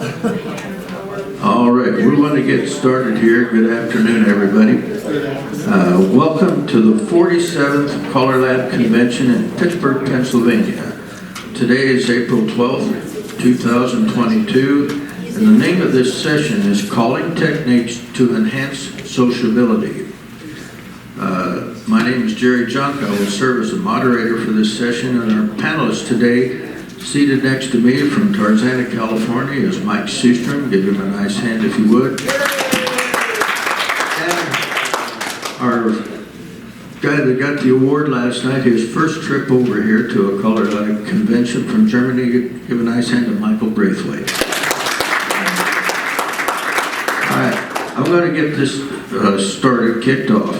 All right, we want to get started here. Good afternoon, everybody. Welcome to the 47th CALLERLAB Convention in Pittsburgh, Pennsylvania. Today is April 12th, 2022, and the name of this session is Calling Techniques to Enhance Sociability. My name is Jerry Junck. I will serve as the moderator for this session, and our panelists today, seated next to me from Tarzana, California, is Mike Seastrom. Give him a nice hand if you would. And our guy that got the award last night, his first trip over here to a CALLERLAB convention from Germany. Give a nice hand to Michael Braithwaite. All right, I'm going to get this started, kicked off,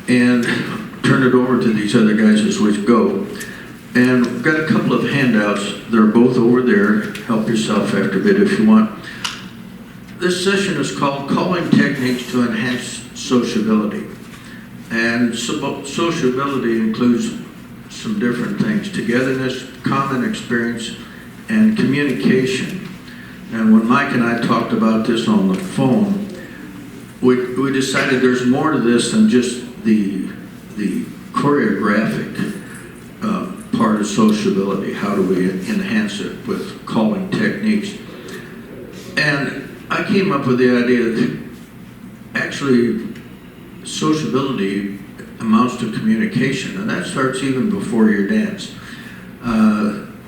and turn it over to these other guys as we go. And we've got a couple of handouts. They're both over there. Help yourself after a bit if you want. This session is called Calling Techniques to Enhance Sociability. And sociability includes some different things: togetherness, common experience, and communication. And when Mike and I talked about this on the phone, we decided there's more to this than just the choreographic part of sociability. How do we enhance it with calling techniques? And I came up with the idea that actually sociability amounts to communication, and that starts even before your dance.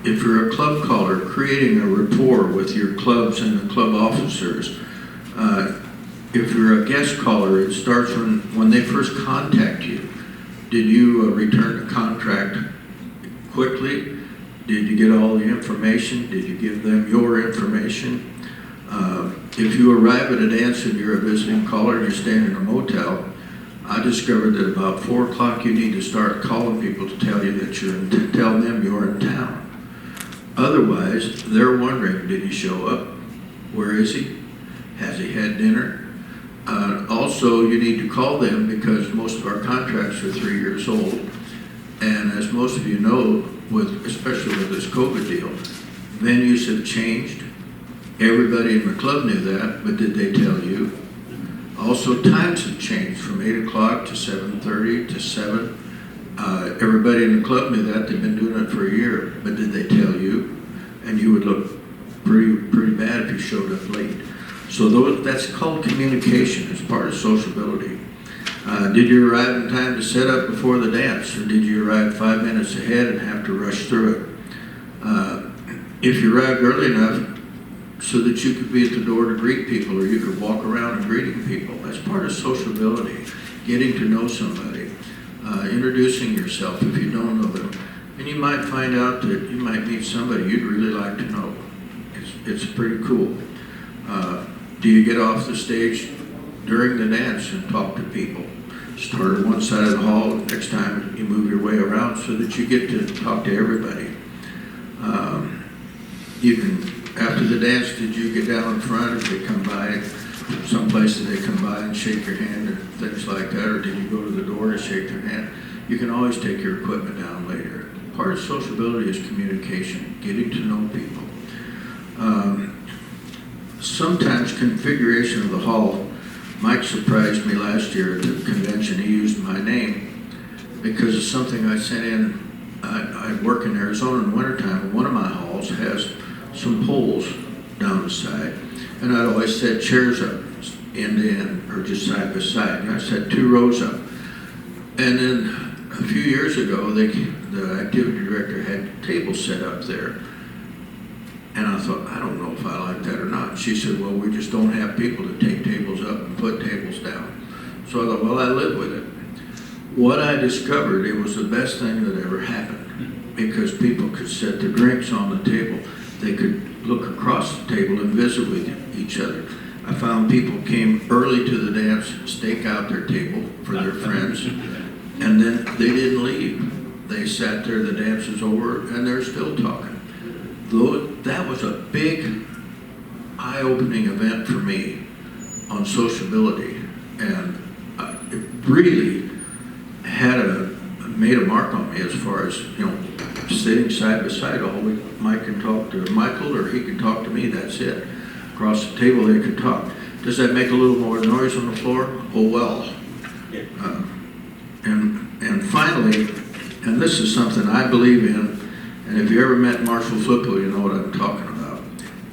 If you're a club caller, creating a rapport with your clubs and the club officers. If you're a guest caller, it starts when they first contact you. Did you return the contract quickly? Did you get all the information? Did you give them your information? If you arrive at a dance and you're a visiting caller and you're staying in a motel, I discovered that about 4 o'clock you need to start calling people to tell you that tell them you're in town. Otherwise, they're wondering, did he show up? Where is he? Has he had dinner? Also, you need to call them because most of our contracts are 3 years old. And as most of you know, especially with this COVID deal, venues have changed. Everybody in the club knew that, but did they tell you? Also, times have changed from 8 o'clock to 7:30 to 7. Everybody in the club knew that. They've been doing it for a year, but did they tell you? And you would look pretty bad if you showed up late. So that's called communication. It's part of sociability. Did you arrive in time to set up before the dance, or did you arrive 5 minutes ahead and have to rush through it? If you arrived early enough so that you could be at the door to greet people, or you could walk around and greeting people, that's part of sociability. Getting to know somebody, introducing yourself if you don't know them. And you might find out that you might meet somebody you'd really like to know. It's pretty cool. Do you get off the stage during the dance and talk to people? Start at one side of the hall, next time you move your way around so that you get to talk to everybody. You can, after the dance, did you get down in front if they come by, someplace that they come by and shake your hand and things like that, or did you go to the door to shake their hand? You can always take your equipment down later. Part of sociability is communication, getting to know people. Sometimes configuration of the hall. Mike surprised me last year at the convention. He used my name because it's something I sent in. I work in Arizona in wintertime, and one of my halls has some poles down the side, and I'd always set chairs up end to end or just side by side, and I set 2 rows up. And then a few years ago, the activity director had tables set up there. And I thought, I don't know if I like that or not. She said, well, we just don't have people to take tables up and put tables down. So I thought, well, I live with it. What I discovered, it was the best thing that ever happened, because people could set their drinks on the table. They could look across the table and visit with each other. I found people came early to the dance, stake out their table for their friends, and then they didn't leave. They sat there, the dance is over, and they're still talking. That was a big eye-opening event for me on sociability, and it really made a mark on me as far as, sitting side by side all week. Mike can talk to Michael, or he can talk to me, that's it. across the table, they could talk. Does that make a little more noise on the floor? Oh well. And finally, and this is something I believe in, and if you ever met Marshall Flippo, you know what I'm talking about.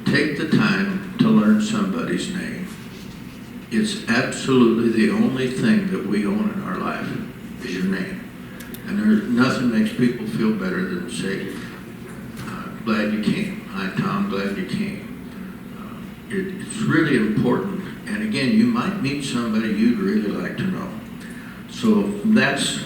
Take the time to learn somebody's name. It's absolutely the only thing that we own in our life is your name. And there's nothing makes people feel better than to say, glad you came. Hi, Tom, glad you came. It's really important. And again, you might meet somebody you'd really like to know. So that's,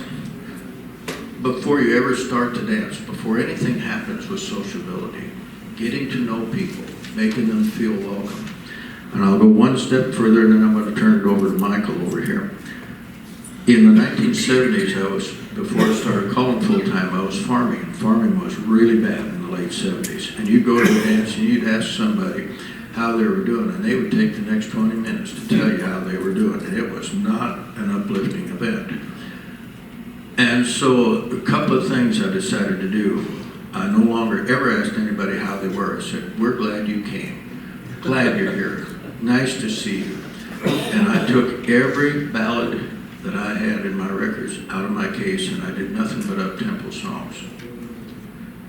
before you ever start to dance, before anything happens with sociability, getting to know people, making them feel welcome. And I'll go one step further, and then I'm going to turn it over to Michael over here. In the 1970s, before I started calling full-time, I was farming. And farming was really bad in the late 70s. And you'd go to a dance and you'd ask somebody how they were doing, and they would take the next 20 minutes to tell you how they were doing. And it was not an uplifting event. And so a couple of things I decided to do. I no longer ever asked anybody how they were. I said, we're glad you came. Glad you're here. Nice to see you. And I took every ballad that I had in my records out of my case, and I did nothing but up-tempo songs.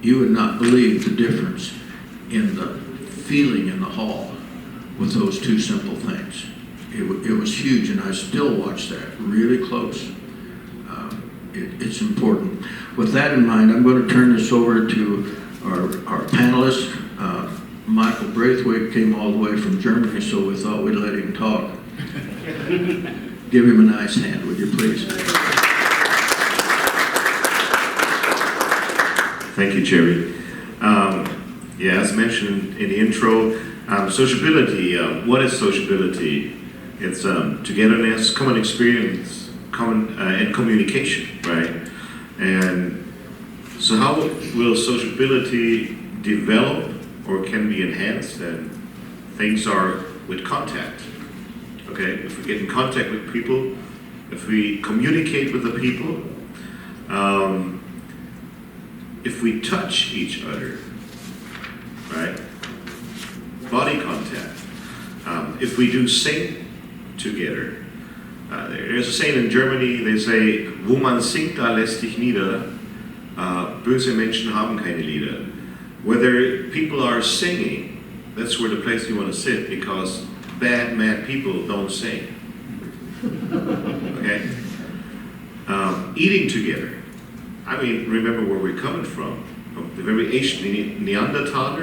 You would not believe the difference in the feeling in the hall with those two simple things. It was huge, and I still watch that really close. It's important. With that in mind, I'm going to turn this over to our panelist. Michael Braithwaite came all the way from Germany, so we thought we'd let him talk. Give him a nice hand, would you please? Thank you, Jerry. Yeah, as mentioned in the intro, sociability. What is sociability? It's togetherness, common experience, and communication, right? And so how will sociability develop or can be enhanced? And things are with contact. Okay, if we get in contact with people, if we communicate with the people, if we touch each other, right? Body contact. If we do sing together. There's a saying in Germany, they say, wo man singt, da lässt dich nieder. Böse Menschen haben keine Lieder. Whether people are singing, that's where the place you want to sit, because bad, mad people don't sing. Okay? Eating together. I mean, remember where we're coming from the very ancient Neanderthal,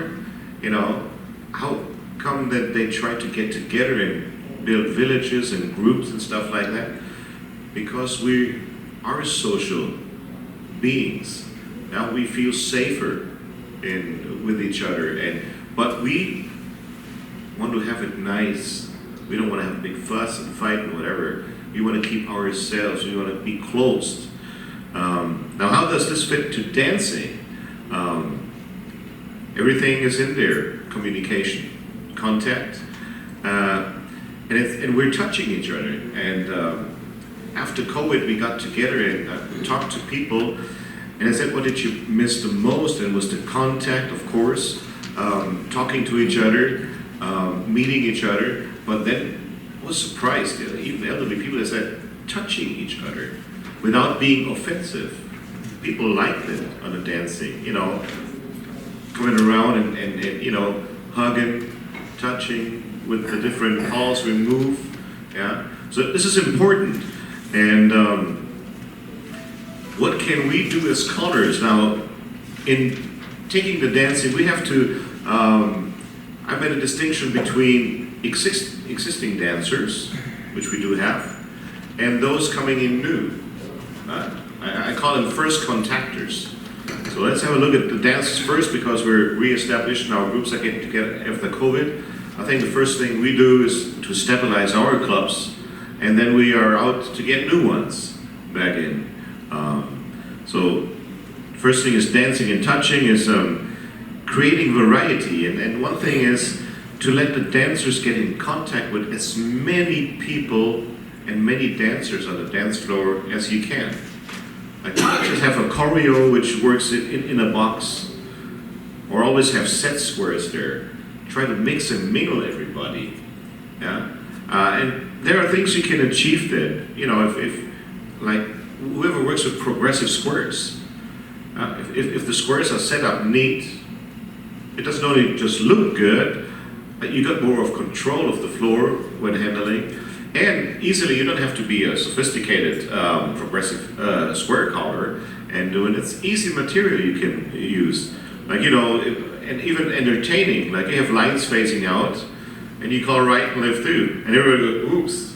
you know, how come that they try to get together and build villages and groups and stuff like that? Because we are social beings. Now we feel safer with each other, but we want to have it nice. We don't want to have a big fuss and fight and whatever. We want to keep ourselves. We want to be closed. Now, how does this fit to dancing? Everything is in there: communication, contact, and we're touching each other. And after COVID, we got together and talked to people. And I said, what did you miss the most? And it was the contact, of course, talking to each other, meeting each other. But then I was surprised, even elderly people, that said, touching each other without being offensive. People liked it on the dancing, you know, coming around and you know, hugging, touching with the different calls we move. Yeah. So this is important. And what can we do as scholars? Now, in taking the dancing, we have to, I made a distinction between existing dancers, which we do have, and those coming in new. I call them first contactors. So let's have a look at the dancers first, because we're re-establishing our groups that get together after COVID. I think the first thing we do is to stabilize our clubs, and then we are out to get new ones back in. So first thing is dancing and touching, is creating variety. And one thing is to let the dancers get in contact with as many people and many dancers on the dance floor as you can. Like, just have a choreo which works in a box, or always have set squares there. try to mix and mingle everybody. Yeah, and there are things you can achieve then. You know, if like whoever works with progressive squares, if the squares are set up neat, it doesn't only just look good, but you got more of control of the floor when handling, and easily you don't have to be a sophisticated progressive square caller and doing it's easy material you can use. Like, you know, and even entertaining, like you have lines facing out, and you call right and left through, and everybody goes, oops.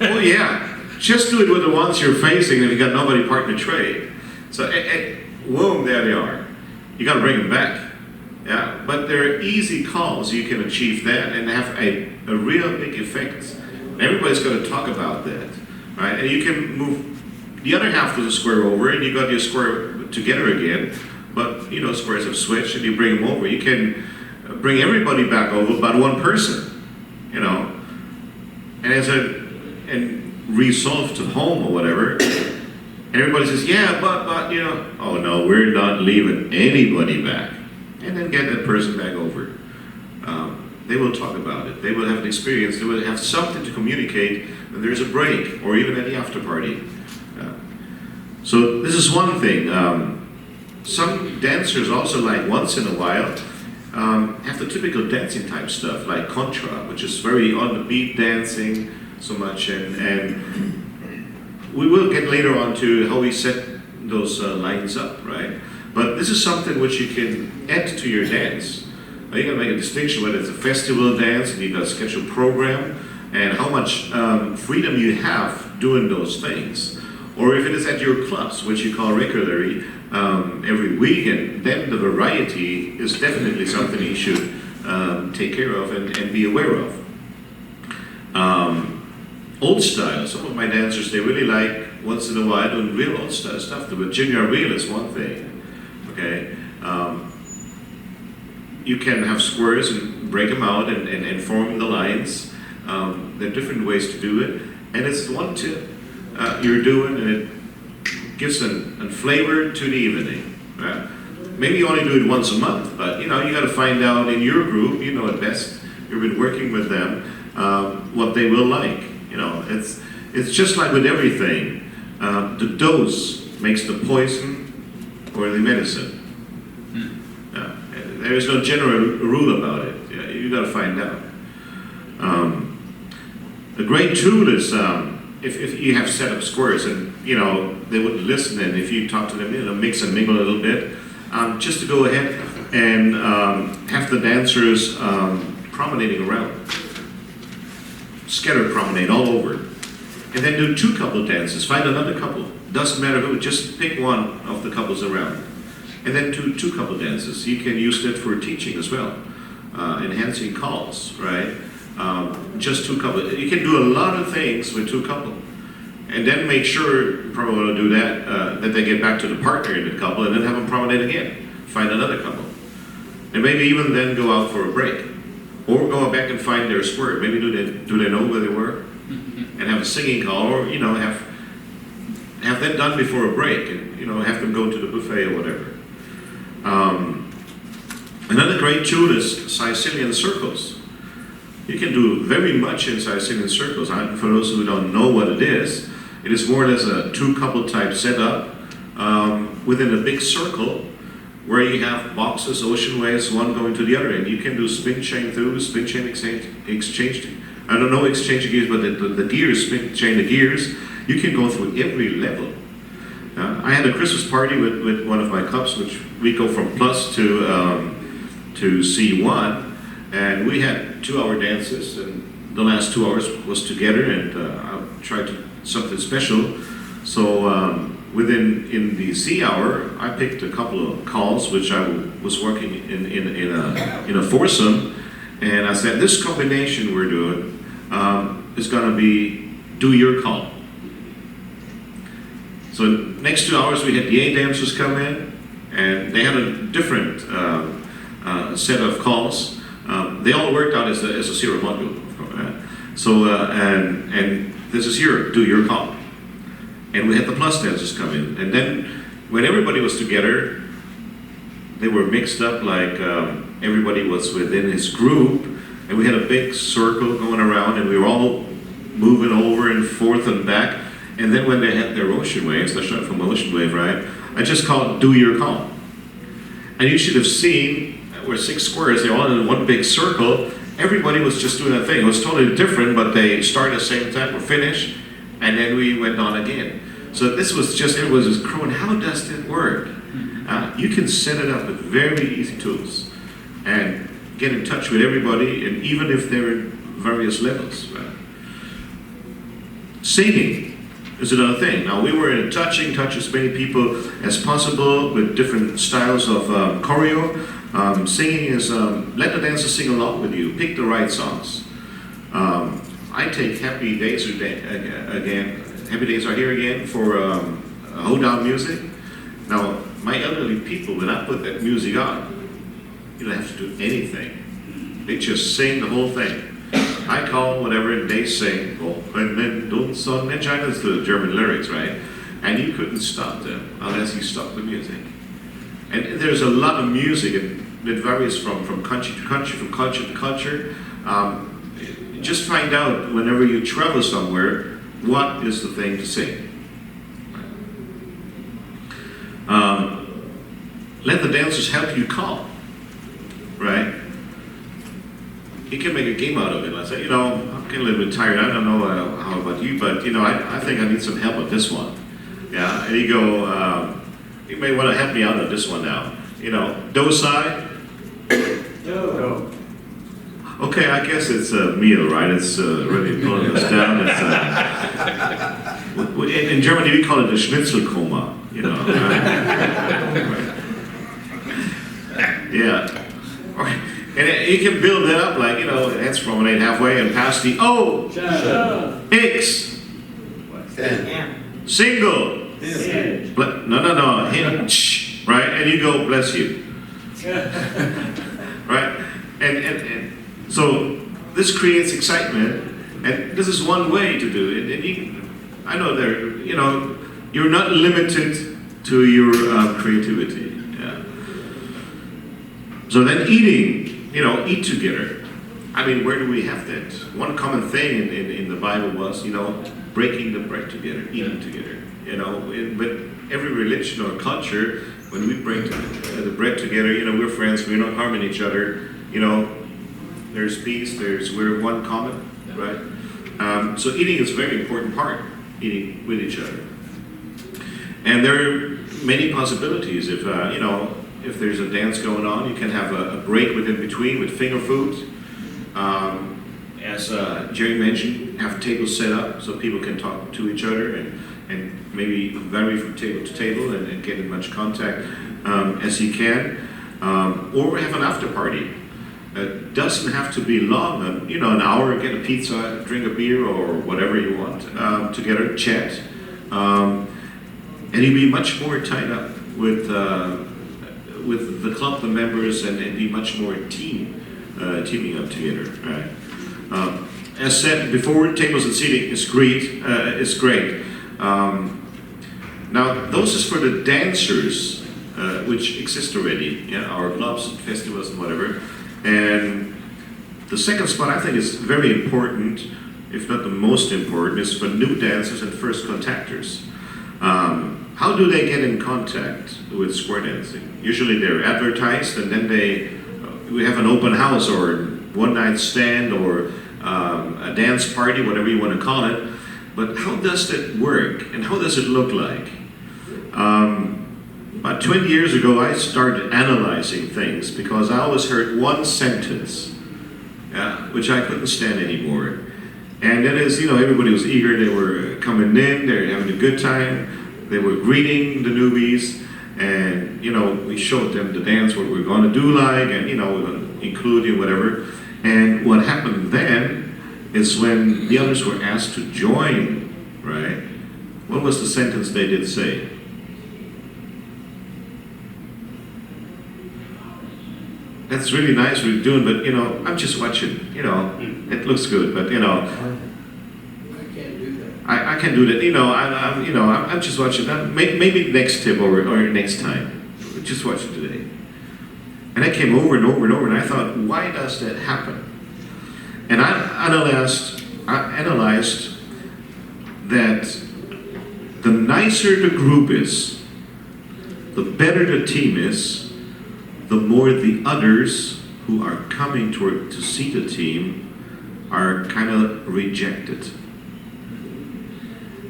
Oh yeah, just do it with the ones you're facing and you got nobody parked in the tray. So, boom, there they are. You gotta bring them back. Yeah, but there are easy calls, you can achieve that and have a real big effect. Everybody's gonna talk about that, right? And you can move the other half of the square over and you got your square together again, but you know, squares have switched and you bring them over. You can bring everybody back over but one person, you know, and resolve to home or whatever. And everybody says, yeah, but, you know, oh no, we're not leaving anybody back. And then get that person back over. They will talk about it. They will have an experience. They will have something to communicate when there's a break or even at the after party. So this is one thing. Some dancers also, like once in a while, have the typical dancing type stuff like contra, which is very on the beat dancing so much, and we will get later on to how we set those lines up, right? But this is something which you can add to your dance. Now you gotta make a distinction whether it's a festival dance and you've got a scheduled program and how much freedom you have doing those things. Or if it is at your clubs, which you call regularly, every weekend, then the variety is definitely something you should take care of and be aware of. Old style, some of my dancers, they really like once in a while doing real old style stuff. The Virginia reel is one thing, okay? You can have squares and break them out and form the lines. There are different ways to do it. And it's one tip you're doing, and it gives a flavor to the evening. Right? Maybe you only do it once a month, but you know, you got to find out in your group, you know it best, you've been working with them, what they will like. You know, it's just like with everything. The dose makes the poison or the medicine. There is no general rule about it. You got to find out. A great tool is if you have set up squares and you know they wouldn't listen, and if you talk to them, you know, mix and mingle a little bit, just to go ahead and have the dancers promenading around, scattered promenade all over, and then do 2 couple dances. Find another couple. Doesn't matter who. Just pick one of the couples around. And then do 2 couple dances. You can use that for teaching as well, enhancing calls, right? Just 2 couple. You can do a lot of things with 2 couple, and then make sure you probably want to do that that they get back to the partner in the couple, and then have them promenade again. Find another couple, and maybe even then go out for a break, or go back and find their square. Maybe do they know where they were, and have a singing call, or you know have that done before a break, and you know have them go to the buffet or whatever. Another great tool is Sicilian circles. You can do very much in Sicilian circles. For those who don't know what it is more or less a 2 couple type setup within a big circle where you have boxes, ocean waves, one going to the other, and you can do spin chain through, spin chain exchange. I don't know exchange the gears, but the gears, spin chain the gears, you can go through every level. I had a Christmas party with one of my clubs, which we go from plus to C1, and we had 2-hour dances, and the last 2 hours was together, and I tried to something special. So in the C hour, I picked a couple of calls, which I was working in a foursome, and I said, this combination we're doing is going to be do your call. So next 2 hours we had the A dancers come in, and they had a different set of calls. They all worked out as a zero module. So and this is do your call. And we had the plus dancers come in, and then when everybody was together, they were mixed up like everybody was within his group, and we had a big circle going around, and we were all moving over and forth and back. And then when they had their ocean waves, the shot from ocean wave, right? I just called it "Do Your Call." And you should have seen, we're 6 squares, they're all in one big circle. Everybody was just doing a thing. It was totally different, but they started at the same time, we're finished, and then we went on again. So this was just, it was just crowing. How does it work? You can set it up with very easy tools and get in touch with everybody, and even if they're in various levels. Right? Singing is another thing. Now we were in touch as many people as possible with different styles of choreo. Singing is, let the dancers sing along with you, pick the right songs. I take Happy Days again. Happy Days Are Here Again for hoedown music. Now, my elderly people, when I put that music on, you don't have to do anything. They just sing the whole thing. I call whatever, and they sing, oh, and then don't son Menschheit, that's the German lyrics, right? And you couldn't stop them unless you stopped the music. And there's a lot of music, and it varies from country to country, from culture to culture. Just find out whenever you travel somewhere, what is the thing to sing? Let the dancers help you call, right? You can make a game out of it. Let's say, I'm getting a little bit tired. I don't know how about you, but I think I need some help with this one. Yeah, and you go, you may want to help me out on this one now. Do side. Do. Okay, I guess it's a meal, right? It's really pulling us down. It's, in Germany, we call it a Schnitzelkoma. Right? Yeah. And you can build that up like, let's promenade halfway and pass the O, X, single, no, hinge, right? And you go, bless you. Right? And so this creates excitement, and this is one way to do it. And I know you're not limited to your creativity. Yeah. So then eating, eat together. I mean, where do we have that? One common thing in the Bible was, breaking the bread together, eating together. But every religion or culture, when we break the bread together, we're friends, we're not harming each other, there's peace, we're one common, right? So eating is a very important part, eating with each other. And there are many possibilities. If there's a dance going on, you can have a break within between with finger foods. As Jerry mentioned, have tables set up so people can talk to each other and maybe vary from table to table and get as much contact as you can. Or have an after party. It doesn't have to be long, an hour, get a pizza, drink a beer or whatever you want, together, chat. And you'll be much more tied up with the club, the members, and be much more teaming up together. Right? As said before, tables and seating is great. Now, those is for the dancers, which exist already, our clubs and festivals and whatever. And the second spot I think is very important, if not the most important, is for new dancers and first contactors. How do they get in contact with square dancing? Usually they're advertised, and then we have an open house or one night stand or a dance party, whatever you want to call it. But how does that work, and how does it look like? About 20 years ago, I started analyzing things because I always heard one sentence, which I couldn't stand anymore. And that is, everybody was eager, they were coming in, they were having a good time, they were greeting the newbies, and, we showed them the dance, what we're going to do like, and, we're going to include you, whatever. And what happened then is when the others were asked to join, right? What was the sentence they did say? That's really nice what you're doing, but I'm just watching. It looks good, but I can't do that. I can do that. I'm just watching. Maybe next tip or next time. Just watch it today. And that came over and over and over, and I thought, why does that happen? And I analyzed that the nicer the group is, the better the team is, the more the others who are coming to see the team are kind of rejected.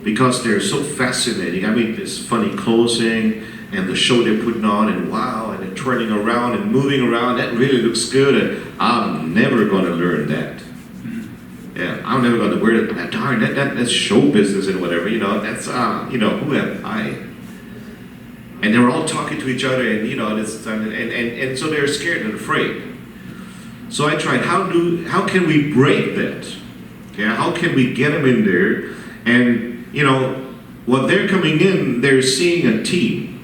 Because they're so fascinating. I mean, this funny closing and the show they're putting on, and wow, and they're turning around and moving around, that really looks good, and I'm never going to learn that. Yeah, I'm never going to wear that. Darn, that's show business and whatever, you know, that's, you know, who am I? And they're all talking to each other, and, you know, and so they're scared and afraid. So I tried, how can we break that? Yeah, how can we get them in there? And, you know, what they're coming in, they're seeing a team,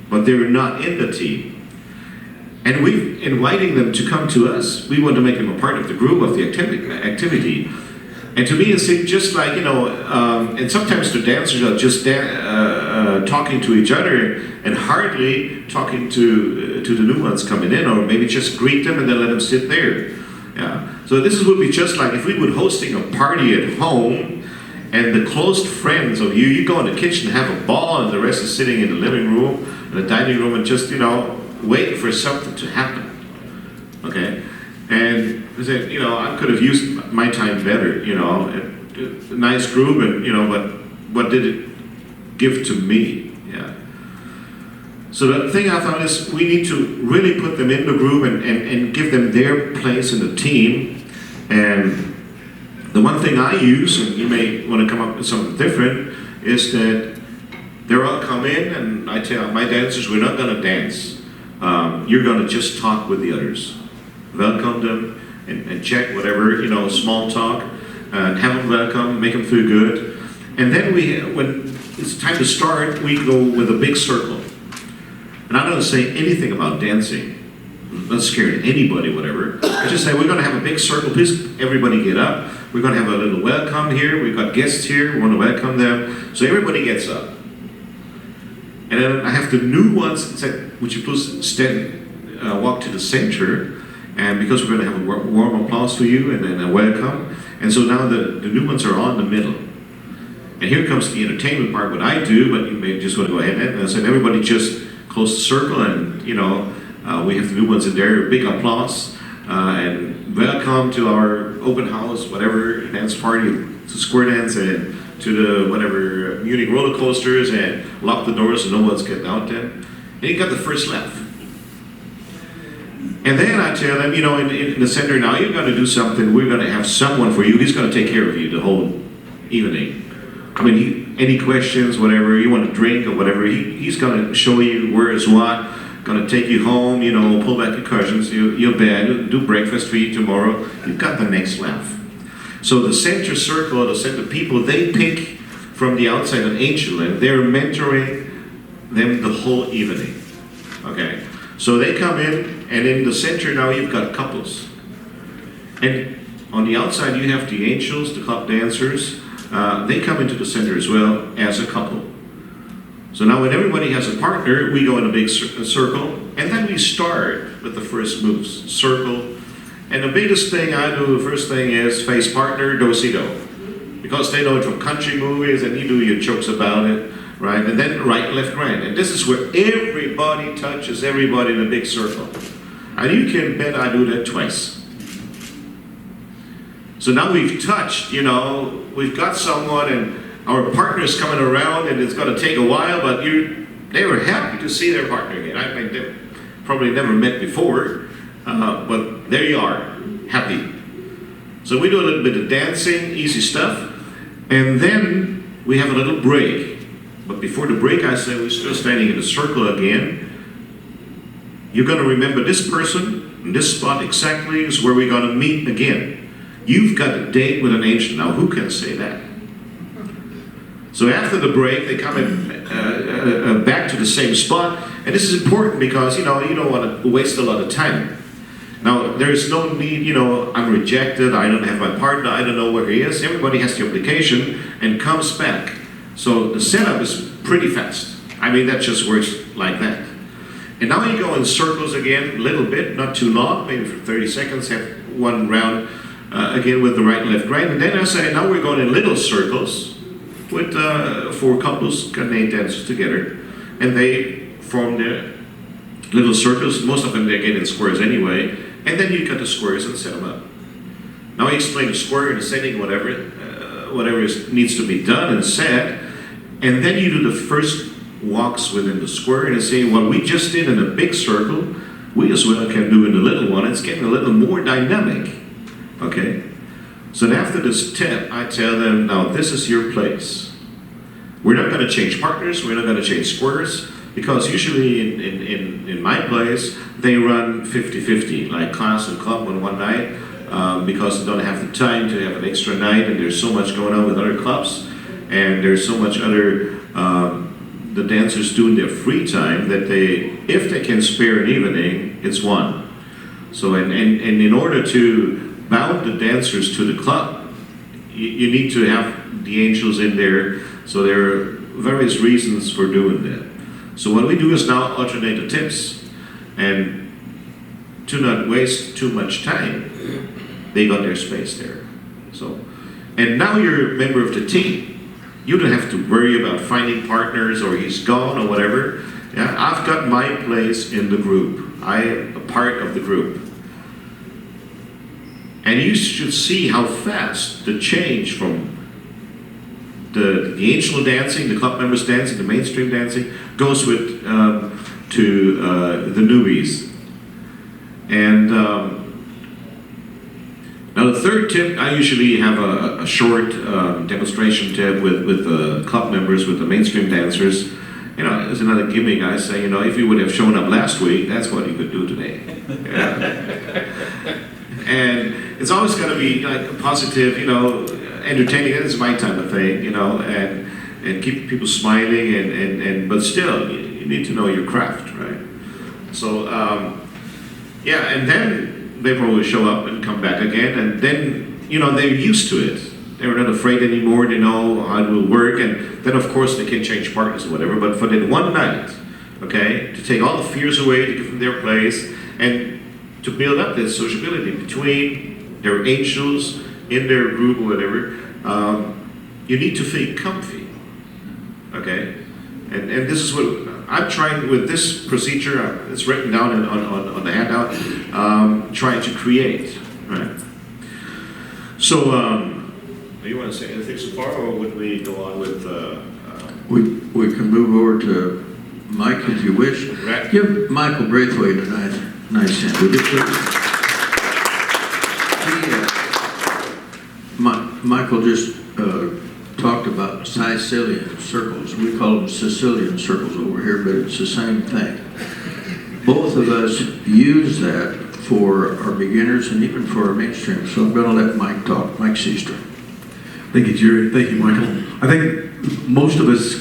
but they're not in the team. And we're inviting them to come to us. We want to make them a part of the group, of the activity. And to me, it's just like, you know, and sometimes the dancers are just talking to each other and hardly talking to the new ones coming in, or maybe just greet them and then let them sit there. Yeah. So this would be just like if we were hosting a party at home, and the close friends of you go in the kitchen, have a ball, and the rest is sitting in the living room, in the dining room, and just, you know, waiting for something to happen. Okay? And I said, you know, I could have used my time better, you know, a nice group, and, you know, but what did it give to me? Yeah. So the thing I thought is we need to really put them in the group and give them their place in the team. And the one thing I use, and you may want to come up with something different, is that they're all come in, and I tell my dancers, we're not going to dance. You're going to just talk with the others. Welcome them and check whatever, you know, small talk, and have them welcome, make them feel good. And then when it's time to start, we go with a big circle. And I don't say anything about dancing. I'm not scared of anybody, whatever. I just say, we're going to have a big circle. Please, everybody get up. We're going to have a little welcome here. We've got guests here. We want to welcome them. So everybody gets up. And then I have the new ones say, would you please walk to the center? And because we're going to have a warm applause for you and then a welcome. And so now the new ones are all in the middle. And here comes the entertainment part, what I do, but you may just want to go ahead and so everybody just close the circle, and, you know, we have the new ones in there, big applause, and welcome to our open house, whatever, dance party, to square dance, and to the whatever Munich roller coasters, and lock the doors so no one's getting out there. And you got the first laugh. And then I tell them, you know, in the center now, you're going to do something, we're going to have someone for you, he's going to take care of you the whole evening. I mean, any questions, whatever, you want to drink or whatever, he's going to show you where is what, going to take you home, you know, pull back your cushions, your bed, do breakfast for you tomorrow. You've got the next laugh. So the center circle, the center people, they pick from the outside an angel, and they're mentoring them the whole evening. Okay? So they come in, and in the center now you've got couples. And on the outside you have the angels, the club dancers. They come into the center as well as a couple. So now when everybody has a partner, we go in a big circle, and then we start with the first moves, circle. And the biggest thing I do, the first thing is face partner, do-si-do. Because they know it from country movies, and you do your jokes about it, right? And then right, left, right. And this is where everybody touches everybody in a big circle. And you can bet I do that twice. So now we've touched, you know, we've got someone, and our partner's coming around, and it's going to take a while, but they were happy to see their partner again. I mean, they probably never met before, but there you are, happy. So we do a little bit of dancing, easy stuff, and then we have a little break. But before the break, I say we're still standing in a circle again. You're going to remember this person, in this spot exactly is where we're going to meet again. You've got a date with an angel. Now, who can say that? So after the break, they come in, back to the same spot. And this is important because, you know, you don't want to waste a lot of time. Now, there's no need, you know, I'm rejected, I don't have my partner, I don't know where he is. Everybody has the application and comes back. So the setup is pretty fast. I mean, that just works like that. And now you go in circles again, a little bit, not too long, maybe for 30 seconds, have one round again with the right, left, right. And then I say, now we're going in little circles with 4 couples, Canadian dancers together. And they form their little circles. Most of them, they get in squares anyway. And then you cut the squares and set them up. Now you explain the square and the setting, whatever needs to be done and said. And then you do the first walks within the square and say, what we just did in a big circle, we as well can do in the little one. It's getting a little more dynamic. Okay? So then after this tip, I tell them, now this is your place. We're not going to change partners, we're not going to change squares, because usually in my place, they run 50-50, like class and club on one night, because they don't have the time to have an extra night, and there's so much going on with other clubs, and there's so much other the dancers do in their free time that if they can spare an evening, it's one. So and in order to bound the dancers to the club, you need to have the angels in there. So there are various reasons for doing that. So what we do is now alternate the tips, and to not waste too much time, they got their space there. So, and now you're a member of the team. You don't have to worry about finding partners or he's gone or whatever. Yeah, I've got my place in the group. I am a part of the group. And you should see how fast the change from the angel dancing, the club members dancing, the mainstream dancing, goes with to the newbies. And now the third tip, I usually have a short demonstration tip with the club members, with the mainstream dancers. You know, as another gimmick, I say, you know, if you would have shown up last week, that's what you could do today. Yeah. And it's always got to be like positive, you know, entertaining. That's my type of thing, you know, and keep people smiling, and but still, you need to know your craft, right? So, yeah, and then they probably show up and come back again, and then, you know, they're used to it. They're not afraid anymore, they know how it will work, and then of course they can change partners or whatever, but for that one night, okay, to take all the fears away, to give them their place, and to build up that sociability between their angels, in their group or whatever, you need to feel comfy, okay? And this is what I'm trying with this procedure, it's written down on the handout, trying to create, right? So, do you want to say anything so far, or would we go on with... We can move over to Mike if you wish. Right. Give Michael Braithwaite a nice hand, would you please? Michael just talked about Sicilian circles. We call them Sicilian circles over here, but it's the same thing. Both of us use that for our beginners and even for our mainstream. So I'm going to let Mike talk. Mike Seastrom. Thank you, Jerry. Thank you, Michael. I think most of us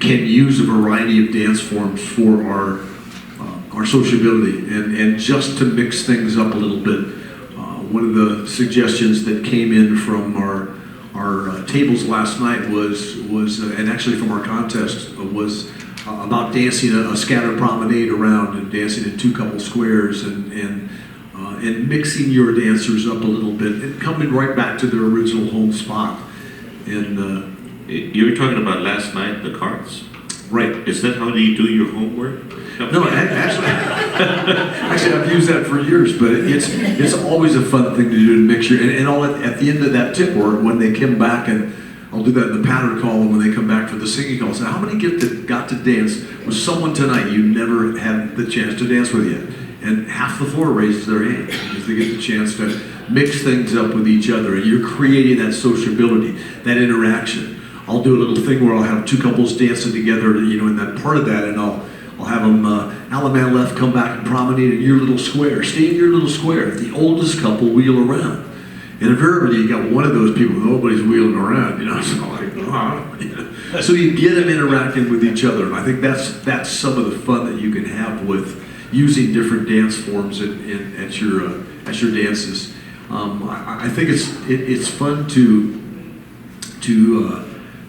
can use a variety of dance forms for our sociability, and just to mix things up a little bit. One of the suggestions that came in from our tables last night was and actually from our contest was about dancing a scattered promenade around and dancing in 2 couple squares and mixing your dancers up a little bit and coming right back to their original home spot. And you were talking about last night, the cards? Right. Is that how you do your homework? No, actually, I've used that for years, but it's always a fun thing to do to mix your, and all at the end of that tip, or when they come back, and I'll do that in the pattern call, and when they come back for the singing call, say, how many got to dance with someone tonight you never had the chance to dance with yet? And half the floor raises their hand because they get the chance to mix things up with each other, and you're creating that sociability, that interaction. I'll do a little thing where I'll have 2 couples dancing together, you know, in that part of that, and I'll have them, Alaman left, come back and promenade in your little square. Stay in your little square. The oldest couple wheel around. And invariably, you got one of those people, nobody's wheeling around, you know, so like, So you get them interacting with each other. And I think that's some of the fun that you can have with using different dance forms at your dances. I think it's fun to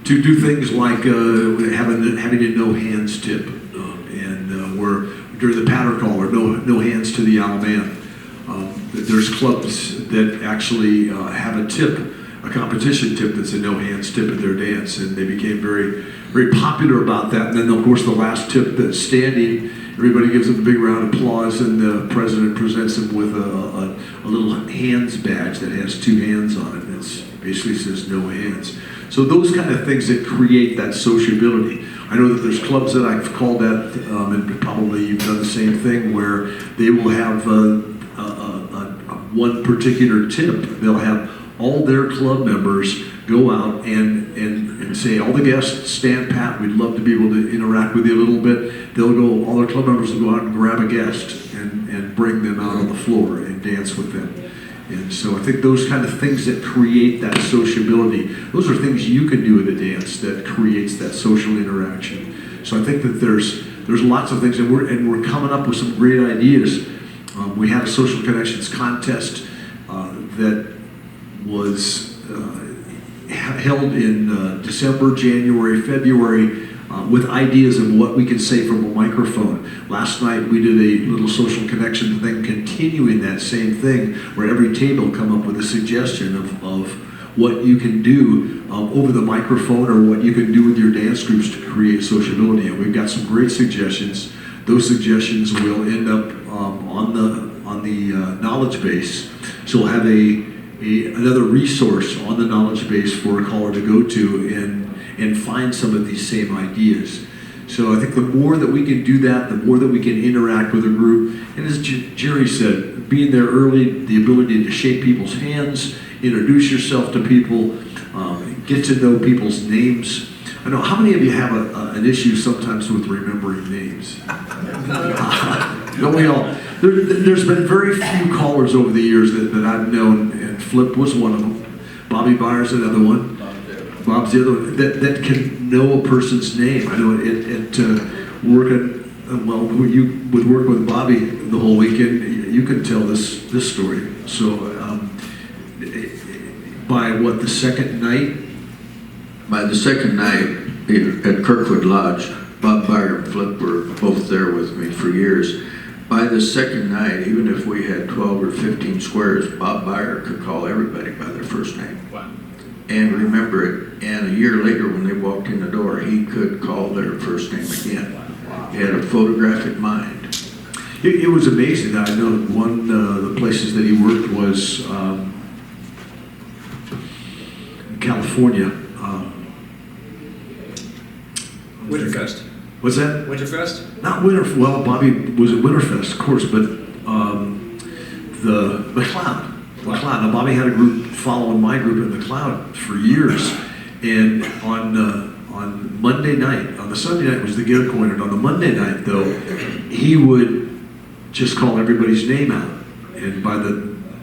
do things like having a no hands tip, and where during the patter call, or no hands to the owl man. There's clubs that actually have a tip, a competition tip that's a no hands tip at their dance, and they became very, very popular about that. And then, of course, the last tip that's standing, everybody gives them a big round of applause, and the president presents them with a little hands badge that has 2 hands on it. It basically says no hands. So those kind of things that create that sociability. I know that there's clubs that I've called at, and probably you've done the same thing, where they will have one particular tip. They'll have all their club members go out and say, all the guests stand pat, we'd love to be able to interact with you a little bit. They'll go, all their club members will go out and grab a guest and bring them out on the floor and dance with them. And so I think those kind of things that create that sociability, those are things you can do at a dance that creates that social interaction. So I think that there's lots of things, and we're coming up with some great ideas. We had a social connections contest that was held in December, January, February, with ideas of what we can say from a microphone. Last night we did a little social connection thing, continuing that same thing, where every table come up with a suggestion of what you can do over the microphone, or what you can do with your dance groups to create sociability. And we've got some great suggestions. Those suggestions will end up on the knowledge base. So we'll have another resource on the knowledge base for a caller to go to and find some of these same ideas. So I think the more that we can do that, the more that we can interact with a group. And as Jerry said, being there early, the ability to shake people's hands, introduce yourself to people, get to know people's names. I know, how many of you have an issue sometimes with remembering names? Don't we all? There's been very few callers over the years that I've known, and Flip was one of them. Bobby Byers, another one. Bob's the other one, that can know a person's name. I know working, well, with working with Bobby the whole weekend, you can tell this story. So by what, the second night? By the second night at Kirkwood Lodge, Bob Byer and Flip were both there with me for years. By the second night, even if we had 12 or 15 squares, Bob Byer could call everybody by their first name. Wow. And remember it. And a year later, when they walked in the door, he could call their first name again. He had a photographic mind. It was amazing. I know one of the places that he worked was in California. Winterfest. What's that? Winterfest? Not Winterfest. Well, Bobby was at Winterfest, of course, but the McLeod. Now, Bobby had a group following my group in McLeod for years, and on Monday night, on the Sunday night was the get acquainted. On the Monday night, though, he would just call everybody's name out, and by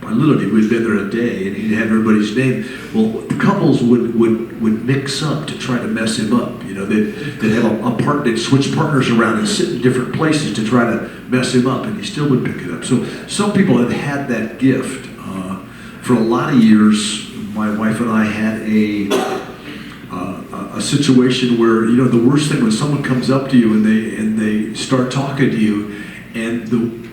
literally, we'd been there a day, and he'd have everybody's name. Well, the couples would mix up to try to mess him up. You know, they'd have a part, they'd switch partners around and sit in different places to try to mess him up, and he still would pick it up. So some people have had that gift. For a lot of years, my wife and I had a situation where, you know, the worst thing when someone comes up to you and they start talking to you, and to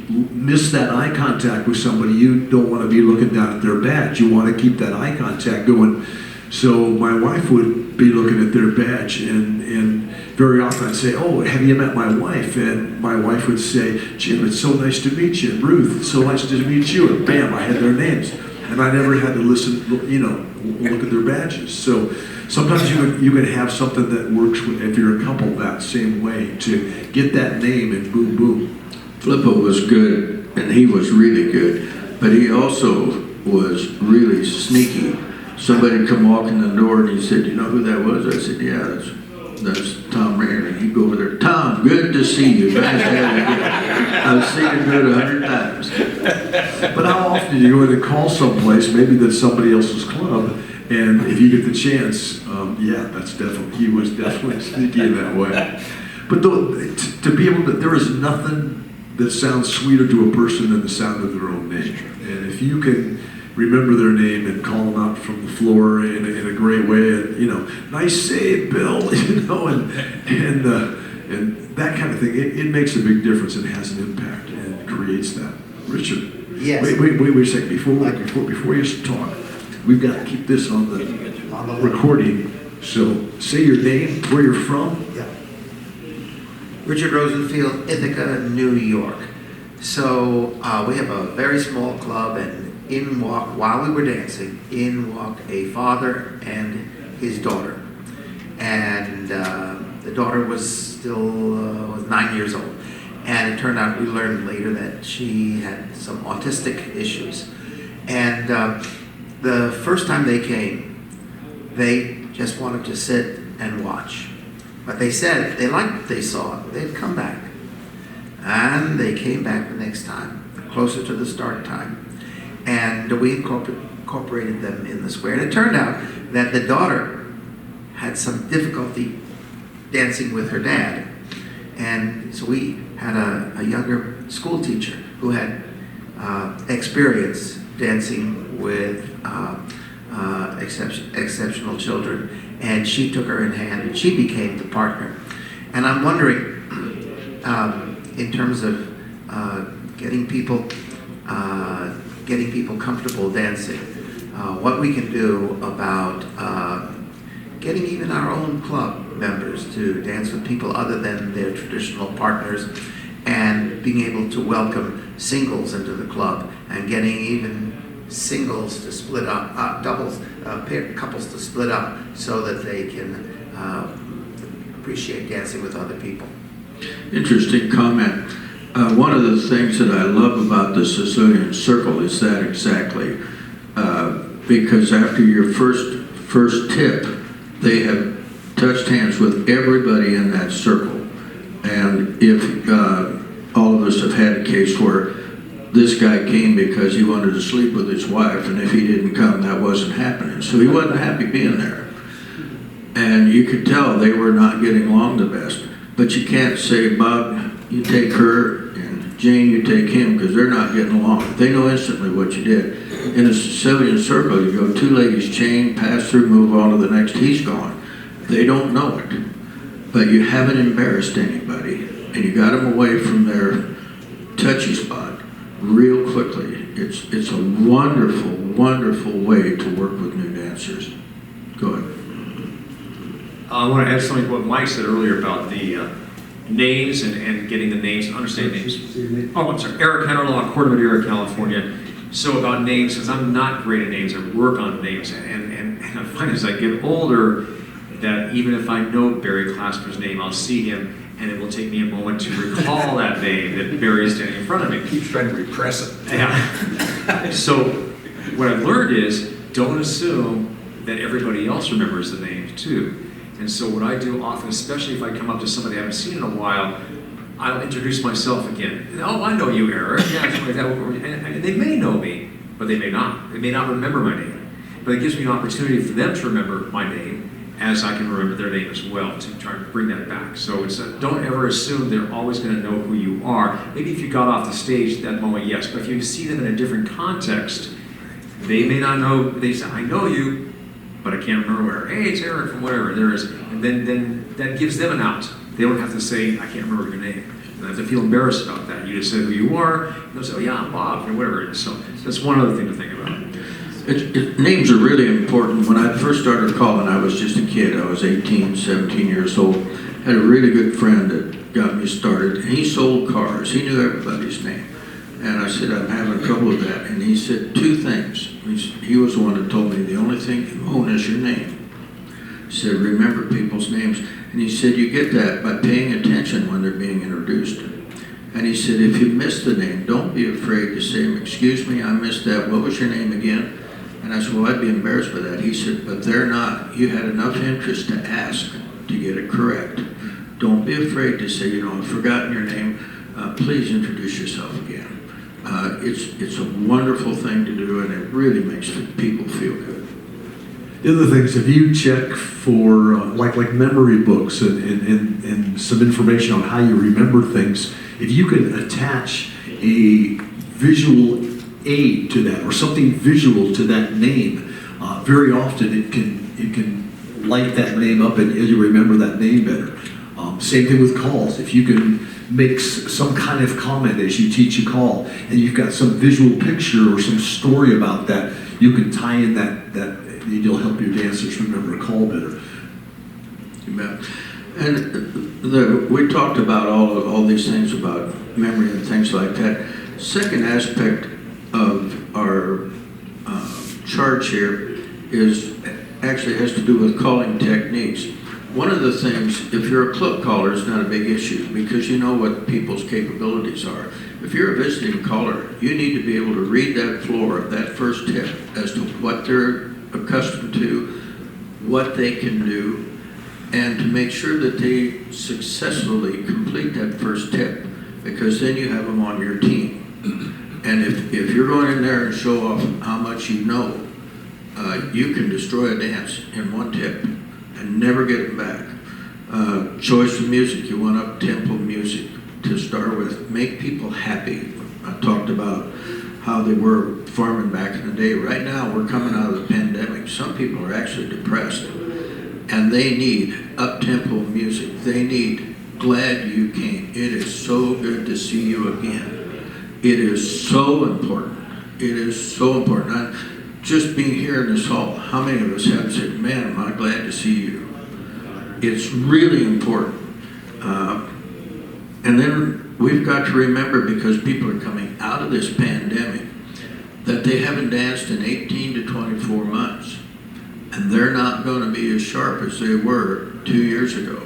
miss that eye contact with somebody, you don't want to be looking down at their badge. You want to keep that eye contact going. So my wife would be looking at their badge, and very often I'd say, "Oh, have you met my wife?" And my wife would say, "Jim, it's so nice to meet you." "Ruth, so nice to meet you." And bam, I had their names, and I never had to listen, you know, look at their badges. So sometimes you can have something that works if you're a couple that same way, to get that name and boom, boom. Flippo was good, and he was really good, but he also was really sneaky. Somebody come walking in the door and he said, "You know who that was?" I said, "Yeah, that's Tom Rayner." And he'd go over there, "Tom, good to see you. Nice to have you again. I've seen you do it 100 times. But how often do you go in and call someplace, maybe that's somebody else's club, and if you get the chance, yeah, he was definitely sneaky in that way. But to be able to, there is nothing that sounds sweeter to a person than the sound of their own name. And if you can remember their name and call them out from the floor in a great way, and, you know, "Nice save, Bill," you know, and that kind of thing, it makes a big difference and has an impact and creates that. Richard? Yes. Wait a second, before you talk, we've got to keep this on the recording. So say your name, where you're from. Yeah. Richard Rosenfield, Ithaca, New York. So we have a very small club, and in walked, while we were dancing, in walked a father and his daughter. And the daughter was still was 9 years old. And it turned out, we learned later that she had some autistic issues. And the first time they came, they just wanted to sit and watch. But they said they liked what they saw. They'd come back. And they came back the next time, closer to the start time. And we incorporated them in the square. And it turned out that the daughter had some difficulty dancing with her dad. And so we had a younger school teacher who had experience dancing with exceptional children, and she took her in hand and she became the partner. And I'm wondering, in terms of getting people comfortable dancing, what we can do about getting even our own club members to dance with people other than their traditional partners, and being able to welcome singles into the club, and getting even singles to split up, couples to split up, so that they can appreciate dancing with other people. Interesting comment. One of the things that I love about the Sicilian Circle is that exactly, because after your first tip, they have touched hands with everybody in that circle. And if all of us have had a case where this guy came because he wanted to sleep with his wife, and if he didn't come, that wasn't happening. So he wasn't happy being there. And you could tell they were not getting along the best. But you can't say, Bob, you take her, and Jane, you take him, because they're not getting along. They know instantly what you did. In a Sicilian Circle, you go 2 ladies chain, pass through, move on to the next, he's gone. They don't know it. But you haven't embarrassed anybody, and you got them away from their touchy spot real quickly. It's a wonderful, wonderful way to work with new dancers. Go ahead. I want to add something to what Mike said earlier about the names and getting the names, understand names. Oh, I'm sorry, Eric Hennerlaw, Court of Madera, California. So about names, because I'm not great at names, I work on names, and I find as I get older that even if I know Barry Clasper's name, I'll see him, and it will take me a moment to recall that name that Barry is standing in front of me. Keeps trying to repress it. Yeah. So what I've learned is don't assume that everybody else remembers the name too. And so what I do often, especially if I come up to somebody I haven't seen in a while, I'll introduce myself again. Oh, I know you, Eric. Yeah, something like that. And they may know me, but they may not. They may not remember my name. But it gives me an opportunity for them to remember my name, as I can remember their name as well, to try to bring that back. So it's don't ever assume they're always going to know who you are. Maybe if you got off the stage at that moment, yes. But if you see them in a different context, they may not know. They say, I know you, but I can't remember where. Hey, it's Eric from whatever. There is, and then that gives them an out. They don't have to say, I can't remember your name. They don't have to feel embarrassed about that. You just say who you are. And they'll say, oh yeah, I'm Bob, or whatever it is. So that's one other thing to think about. Names are really important. When I first started calling, I was just a kid. I was 18, 17 years old. Had a really good friend that got me started. And he sold cars. He knew everybody's name. And I said, I'm having trouble with that. And he said 2 things. He was the one that told me the only thing you own is your name. He said, remember people's names. And he said, you get that by paying attention when they're being introduced. And he said, if you miss the name, don't be afraid to say, excuse me, I missed that. What was your name again? And I said, well, I'd be embarrassed by that. He said, but they're not. You had enough interest to ask to get it correct. Don't be afraid to say, I've forgotten your name. Please introduce yourself again. It's a wonderful thing to do, and it really makes people feel good. The other things, if you check for like memory books and some information on how you remember things, if you can attach a visual aid to that or something visual to that name, very often it can light that name up and you remember that name better. Same thing with calls. If you can make some kind of comment as you teach a call, and you've got some visual picture or some story about that, you can tie in that you'll help your dancers remember a call better. You bet. And we talked about all these things about memory and things like that. Second aspect of our charge here actually has to do with calling techniques. One of the things, if you're a club caller, is not a big issue because you know what people's capabilities are. If you're a visiting caller, you need to be able to read that floor, that first tip, as to what they're accustomed to, what they can do, and to make sure that they successfully complete that first tip, because then you have them on your team. And if you're going in there and show off how much you know, you can destroy a dance in one tip and never get it back. Choice of music, you want up-tempo music to start with. Make people happy. I talked about how they were performing back in the day. Right now, we're coming out of the pandemic. Some people are actually depressed, and they need up-tempo music. They need Glad You Came. It is so good to see you again. It is so important. It is so important. Just being here in this hall, how many of us have said, man, am I glad to see you? It's really important. And then we've got to remember, because people are coming out of this pandemic, that they haven't danced in 18 to 24 months. And they're not going to be as sharp as they were 2 years ago.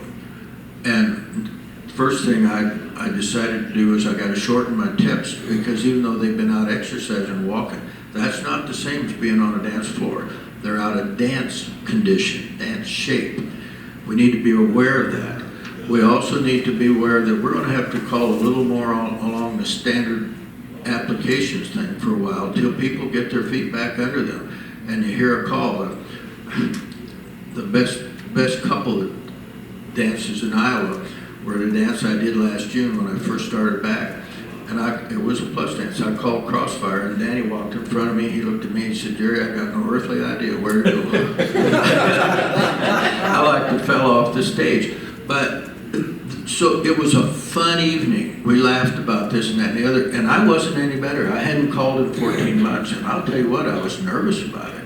And first thing I decided to do is I got to shorten my tips, because even though they've been out exercising and walking, that's not the same as being on a dance floor. They're out of dance condition, dance shape. We need to be aware of that. We also need to be aware that we're going to have to call a little more along the standard applications thing for a while, till people get their feet back under them and you hear a call. The best couple of dances in Iowa were at a dance I did last June when I first started back. And it was a plus dance. I called Crossfire, and Danny walked in front of me. He looked at me and said, Jerry, I got no earthly idea where to go. I like to fell off the stage. But so it was a fun evening. We laughed about this and that and the other, and I wasn't any better. I hadn't called in 14 months, and I'll tell you what, I was nervous about it.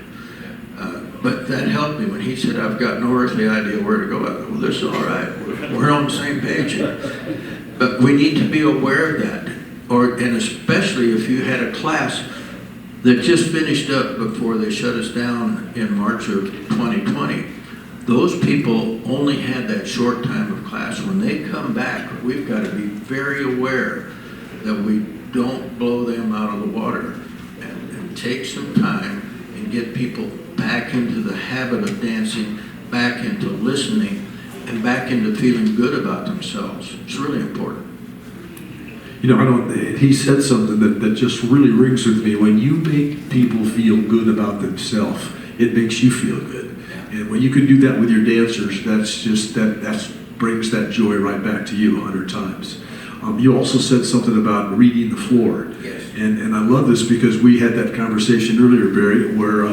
But that helped me when he said, I've got no earthly idea where to go. I thought, well, this is all right. We're on the same page here. But we need to be aware of that. And especially if you had a class that just finished up before they shut us down in March of 2020. Those people only had that short time of class. When they come back, we've got to be very aware that we don't blow them out of the water, and take some time and get people back into the habit of dancing, back into listening, and back into feeling good about themselves. It's really important. You know, he said something that just really rings with me. When you make people feel good about themselves, it makes you feel good. And when you can do that with your dancers, that brings that joy right back to you 100 times. You also said something about reading the floor. Yes. And I love this because we had that conversation earlier, Barry, where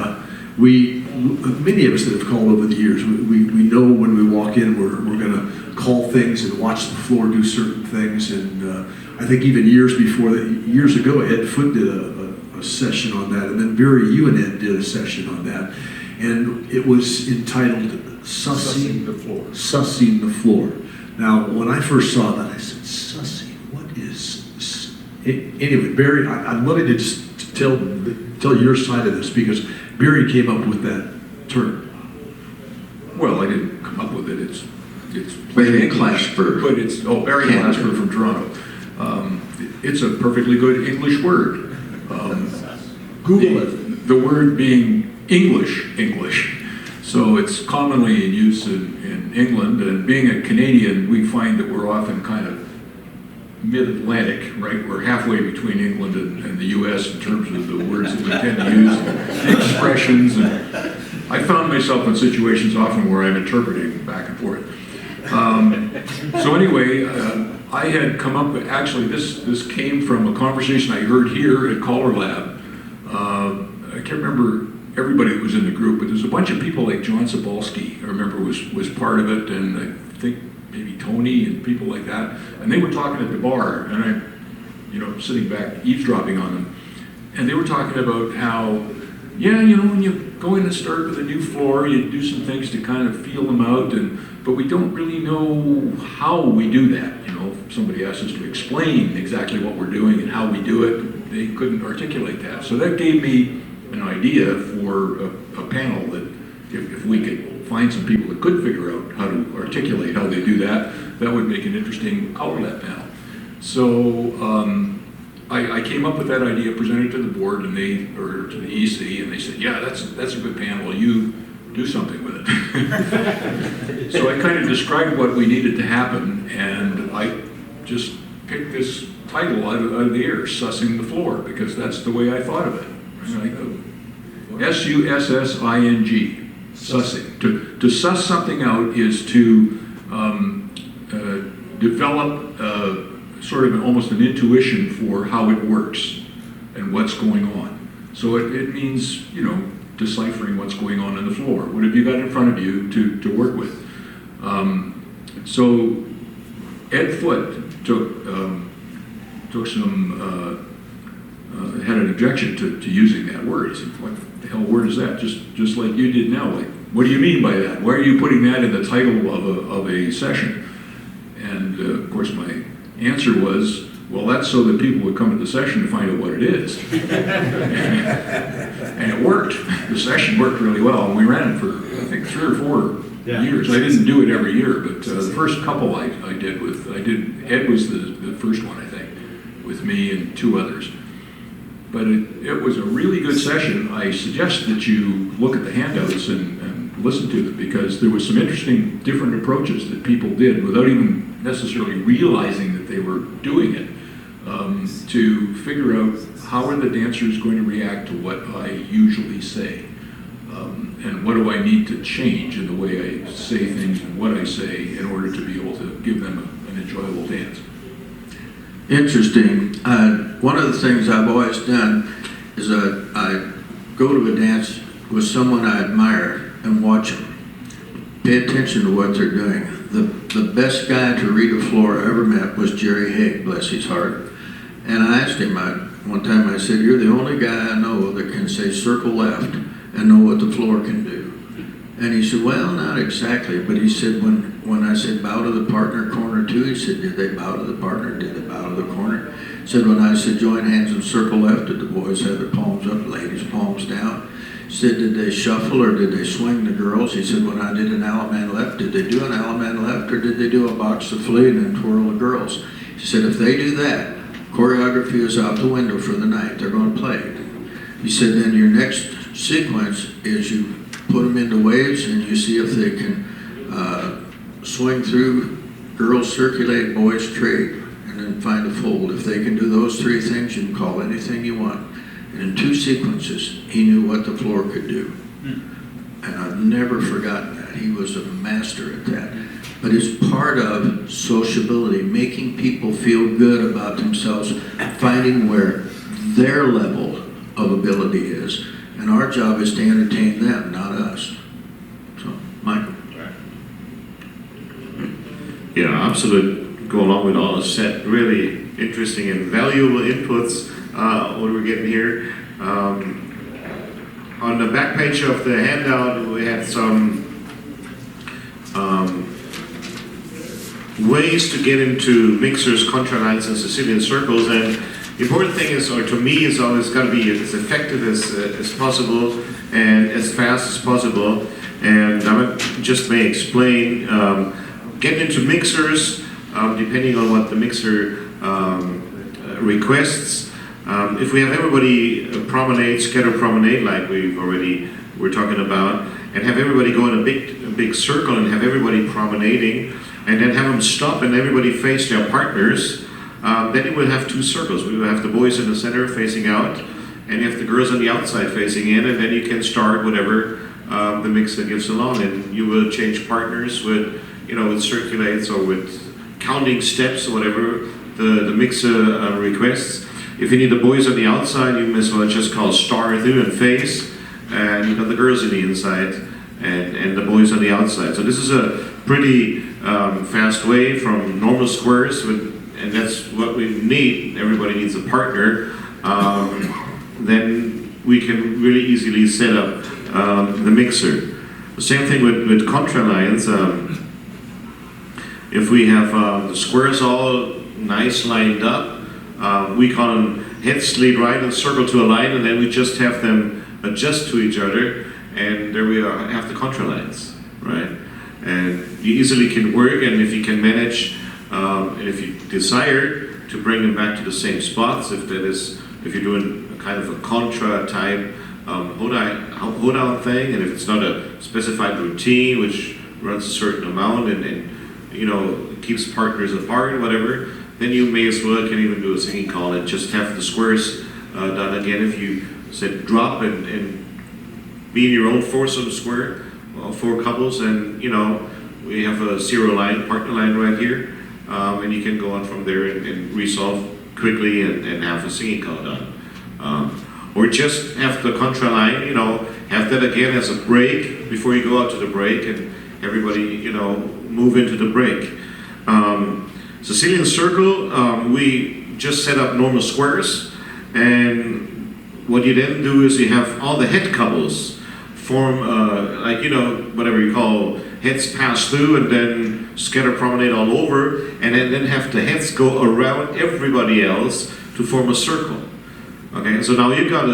many of us that have called over the years, we know when we walk in, we're going to call things and watch the floor do certain things. And I think even years ago, Ed Foote did a session on that, and then Barry, you and Ed did a session on that, and it was entitled Sussing the Floor. Sussing the Floor. Now, when I first saw that, I said, Sussing, what is this? Anyway, Barry, I'd love you to just tell your side of this, because Barry came up with that term. Well, I didn't come up with it. It's Barry Clasper. But it's Barry Clasper from Toronto. It's a perfectly good English word. Google it. The word being English. So it's commonly in use in England, and being a Canadian, we find that we're often kind of mid-Atlantic, right? We're halfway between England and the U.S. in terms of the words that we tend to use, and expressions. And I found myself in situations often where I'm interpreting back and forth. So anyway, I had come up with, actually this came from a conversation I heard here at CALLERLAB. I can't remember everybody that was in the group, but there's a bunch of people like John Sobolski, I remember was part of it, and I think maybe Tony and people like that, and they were talking at the bar, and I'm, sitting back eavesdropping on them, and they were talking about how, yeah, when you go in and start with a new floor, you do some things to kind of feel them out, but we don't really know how we do that. If somebody asked us to explain exactly what we're doing and how we do it, they couldn't articulate that. So that gave me an idea for a panel that if we could find some people that could figure out how to articulate how they do that, that would make an interesting CALLERLAB panel. So I came up with that idea, presented it to the board, and or to the EC, and they said, yeah, that's a good panel. You do something with it. So I kind of described what we needed to happen, and I just picked this title out of the air, Sussing the Floor, because that's the way I thought of it. S-U-S-S-I-N-G, sussing. To suss something out is to develop sort of almost an intuition for how it works and what's going on. So it means, deciphering what's going on the floor. What have you got in front of you to work with? So Ed Foote took some, had an objection to using that word. He said, what the hell word is that? Just like you did now. Like, what do you mean by that? Why are you putting that in the title of a session? And of course my answer was, well, that's so that people would come to the session to find out what it is. And it worked. The session worked really well, and we ran it for, I think, 3 or 4 years. I didn't do it every year, but the first couple I did, Ed was the first one, I think, with me and 2 others. But it was a really good session. I suggest that you look at the handouts and listen to them, because there was some interesting different approaches that people did without even necessarily realizing that they were doing it, to figure out how are the dancers going to react to what I usually say, and what do I need to change in the way I say things and what I say in order to be able to give them an enjoyable dance. Interesting. One of the things I've always done is I go to a dance with someone I admire and watch them. Pay attention to what they're doing. The best guy to read a floor I ever met was Jerry Haig, bless his heart. And I asked him, one time I said, you're the only guy I know that can say circle left and know what the floor can do. And he said, well, not exactly, but he said, when I said bow to the partner, corner 2, he said, did they bow to the partner? Did they bow to the corner? He said, when I said join hands and circle left, did the boys have their palms up, ladies' palms down? He said, did they shuffle or did they swing the girls? He said, when I did an Alaman left, did they do an Alaman left or did they do a box of flea and then twirl the girls? He said, if they do that, choreography is out the window for the night. They're going to play it. He said, then your next sequence is you put them into waves and you see if they can swing through, girls circulate, boys trade, and then find a fold. If they can do those 3 things, you can call anything you want. And in 2 sequences, he knew what the floor could do. And I've never forgotten that. He was a master at that. But it's part of sociability, making people feel good about themselves, finding where their level of ability is. And our job is to entertain them, not us. So, Michael. Yeah, absolutely. Go along with all the set. Really interesting and valuable inputs. What we're getting here. On the back page of the handout, we had some ways to get into mixers, contralines, and Sicilian circles. And the important thing is, or to me, is always got to be as effective as possible and as fast as possible. And I just may explain, getting into mixers, depending on what the mixer requests. If we have everybody promenade, scatter promenade, like we're talking about, and have everybody go in a big circle and have everybody promenading, and then have them stop and everybody face their partners, then you will have 2 circles. We will have the boys in the center facing out, and you have the girls on the outside facing in, and then you can start whatever the mixer gives along, and you will change partners with, with circulates or with counting steps or whatever the mixer requests. If you need the boys on the outside, you may as well just call star through and face, and you've got the girls on the inside and the boys on the outside. So this is a pretty fast way from normal squares, and that's what we need. Everybody needs a partner. Then we can really easily set up the mixer. The same thing with contra lines. If we have the squares all nice lined up, we call them heads lead right and circle to a line, and then we just have them adjust to each other, and there we are, have the contra lines, right? And you easily can work, and if you can manage, and if you desire to bring them back to the same spots, if you're doing a kind of a contra type hold down thing, and if it's not a specified routine which runs a certain amount and keeps partners apart or whatever, then you may as well can even do a singing call and just have the squares done again. If you said drop and be in your own foursome square, four couples, and we have a zero line, partner line right here, and you can go on from there and resolve quickly and have a singing call done. Or just have the contra line, have that again as a break before you go out to the break, and everybody, move into the break. Sicilian circle, we just set up normal squares, and what you then do is you have all the head couples form, whatever you call heads pass through, and then scatter promenade all over, and then have the heads go around everybody else to form a circle. Okay, so now you've got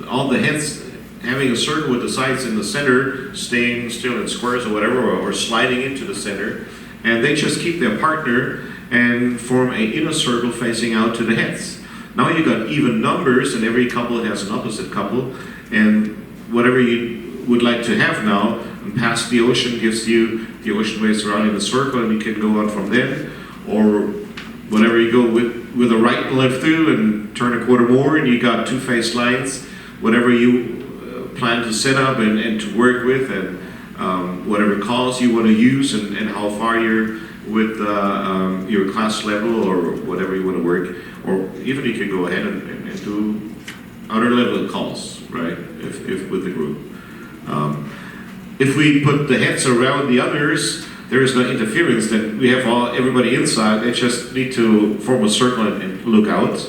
all the heads having a circle with the sides in the center, staying still in squares or whatever, or sliding into the center, and they just keep their partner and form an inner circle facing out to the heads. Now you've got even numbers, and every couple has an opposite couple, and whatever you would like to have now, and past the ocean gives you the ocean waves surrounding the circle, and you can go on from there, or whatever you go with a right and left through and turn a quarter more, and you got two face lines, whatever you plan to set up and to work with, and whatever calls you want to use, and how far you're with your class level or whatever you want to work, or even you can go ahead and do other level of calls, right, if with the group. If we put the heads around the others, there is no interference. Then we have everybody inside. They just need to form a circle and look out.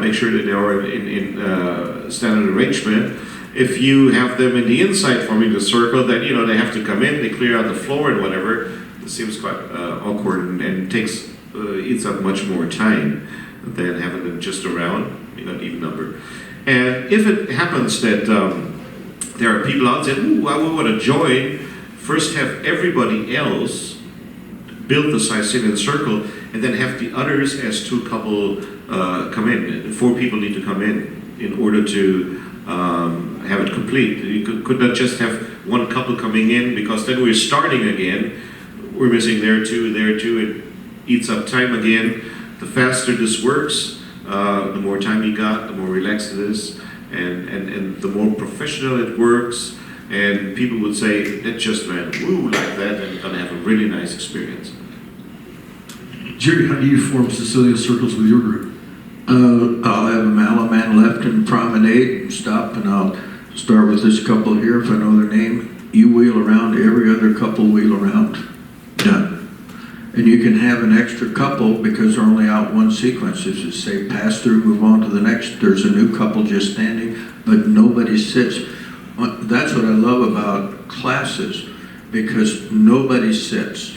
Make sure that they are in standard arrangement. If you have them in the inside forming the circle, then they have to come in, they clear out the floor and whatever. It seems quite awkward and eats up much more time than having them just around, an even number. And if it happens that there are people out there, ooh, I would want to join, first have everybody else build the Sicilian circle, and then have the others as two couple come in. 4 people need to come in order to have it complete. You could not just have one couple coming in, because then we're starting again. We're missing there too. It eats up time again. The faster this works, the more time you got, the more relaxed it is, and the more professional it works. And people would say, that just went woo like that, and you're going to have a really nice experience. Jerry, how do you form Sicilian circles with your group? I'll have a man left and promenade and stop, and I'll start with this couple here. If I know their name, you wheel around, every other couple wheel around. Done. And you can have an extra couple because they're only out one sequence. If you say pass through, move on to the next, there's a new couple just standing, but nobody sits. That's what I love about classes, because nobody sits.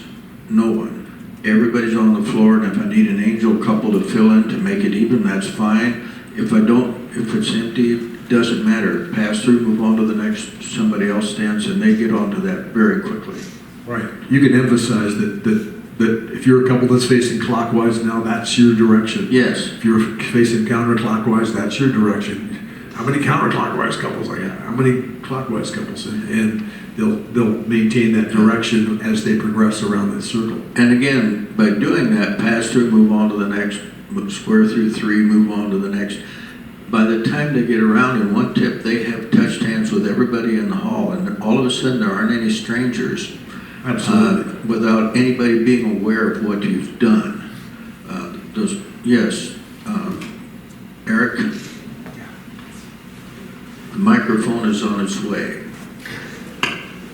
No one. Everybody's on the floor, and if I need an angel couple to fill in to make it even, that's fine. If it's empty, it doesn't matter. Pass through, move on to the next, somebody else stands, and they get onto that very quickly. Right. You can emphasize that if you're a couple that's facing clockwise now, that's your direction. Yes. If you're facing counterclockwise, that's your direction. How many counterclockwise couples I got? How many clockwise couples? And they'll maintain that direction as they progress around that circle. And again, by doing that, pass through, move on to the next, square through 3, move on to the next. By the time they get around in one tip, they have touched hands with everybody in the hall, and all of a sudden there aren't any strangers. Absolutely. Without anybody being aware of what you've done. Yes, Eric, the microphone is on its way.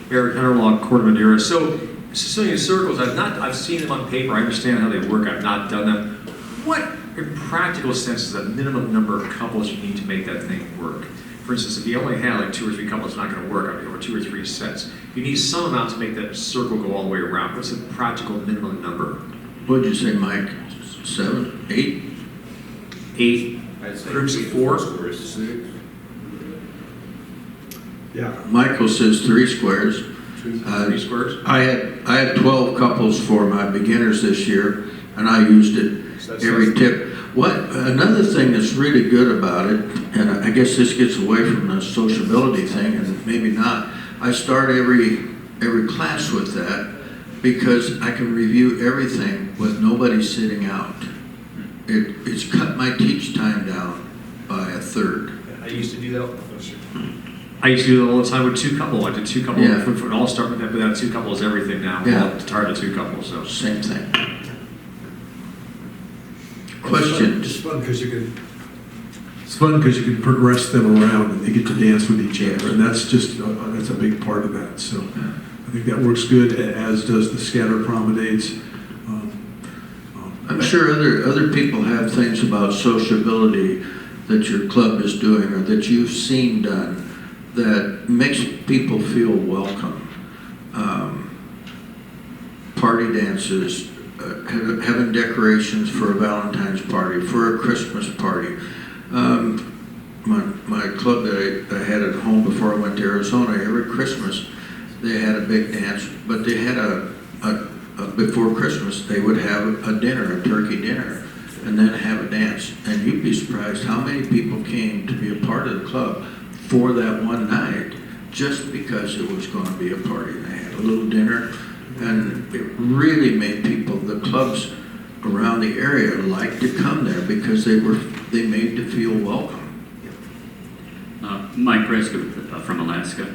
Eric Hunterlock, Court of Madeira. So Sicilian circles, I've seen them on paper, I understand how they work, I've not done them. What, in practical sense, is the minimum number of couples you need to make that thing work? For instance, if you only have like 2 or 3 couples, it's not going to work, or 2 or 3 sets. You need some amount to make that circle go all the way around. What's the practical minimum number? What'd you say, Mike? 7, 8? 8 I'd say groups of 3 to 4? 4 squares. Yeah. Michael says 3 squares. 3 squares? I had 12 couples for my beginners this year, and I used it every tip. Another thing that's really good about it, and I guess this gets away from the sociability thing, and maybe not. I start every class with that because I can review everything with nobody sitting out. It's cut my teach time down by a third. I used to do that. I used to do that all the time with 2 couples. I did 2 couples. Yeah. And I'll start with that, but that 2 couples everything now. Yeah. I'm tired of 2 couples, so. Same thing. Question. It's fun because you can. It's fun because you can progress them around and they get to dance with each other, and that's just that's a big part of that. So I think that works good, as does the scatter promenades. I'm sure other people have things about sociability that your club is doing or that you've seen done that makes people feel welcome. Party dances, having decorations for a Valentine's party, for a Christmas party. My club that I had at home before I went to Arizona, every Christmas they had a big dance, but they had before Christmas they would have a dinner, a turkey dinner, and then have a dance. And you'd be surprised how many people came to be a part of the club for that one night just because it was going to be a party. They had a little dinner, and it really made people, the clubs around the area, like to come there because they made to feel welcome. Mike Kreska from Alaska.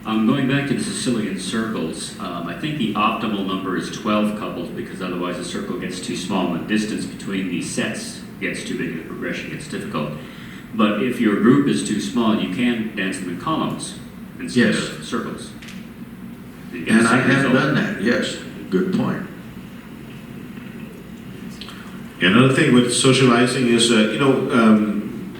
Going back to the Sicilian circles, I think the optimal number is 12 couples because otherwise the circle gets too small and the distance between the sets gets too big and the progression gets difficult. But if your group is too small, you can dance them in columns instead Yes. of circles. You get the And I same have result. done that, yes. Good point. Another thing with socializing is,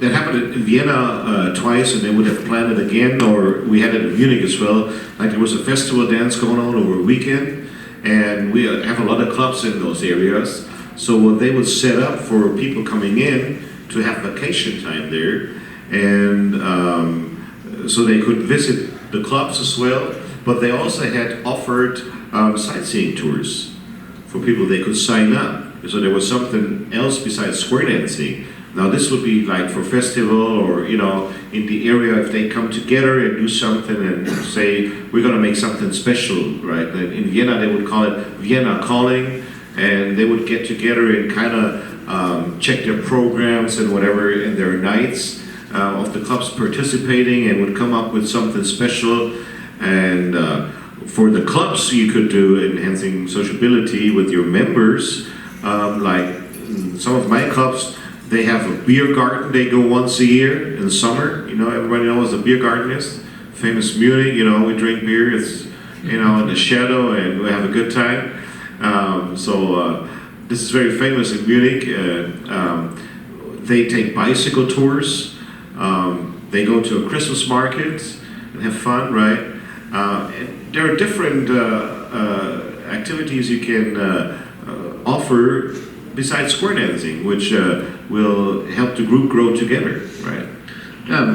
that happened in Vienna twice, and they would have planned it again, or we had it in Munich as well. Like there was a festival dance going on over a weekend, and we have a lot of clubs in those areas. So what they would set up for people coming in to have vacation time there, and so they could visit the clubs as well. But they also had offered sightseeing tours for people. They could sign up. So there was something else besides square dancing. Now this would be like for festival or, in the area if they come together and do something and say, we're going to make something special, right? In Vienna they would call it Vienna Calling, and they would get together and kind of check their programs and whatever and their nights of the clubs participating and would come up with something special. And for the clubs you could do enhancing sociability with your members, like some of my clubs, they have a beer garden. They go once a year in the summer. Everybody knows what a beer garden is. Famous Munich, we drink beer. It's, in the shadow, and we have a good time. So this is very famous in Munich. They take bicycle tours. They go to a Christmas market and have fun, right? And there are different activities you can offer besides square dancing, which will help the group grow together, right?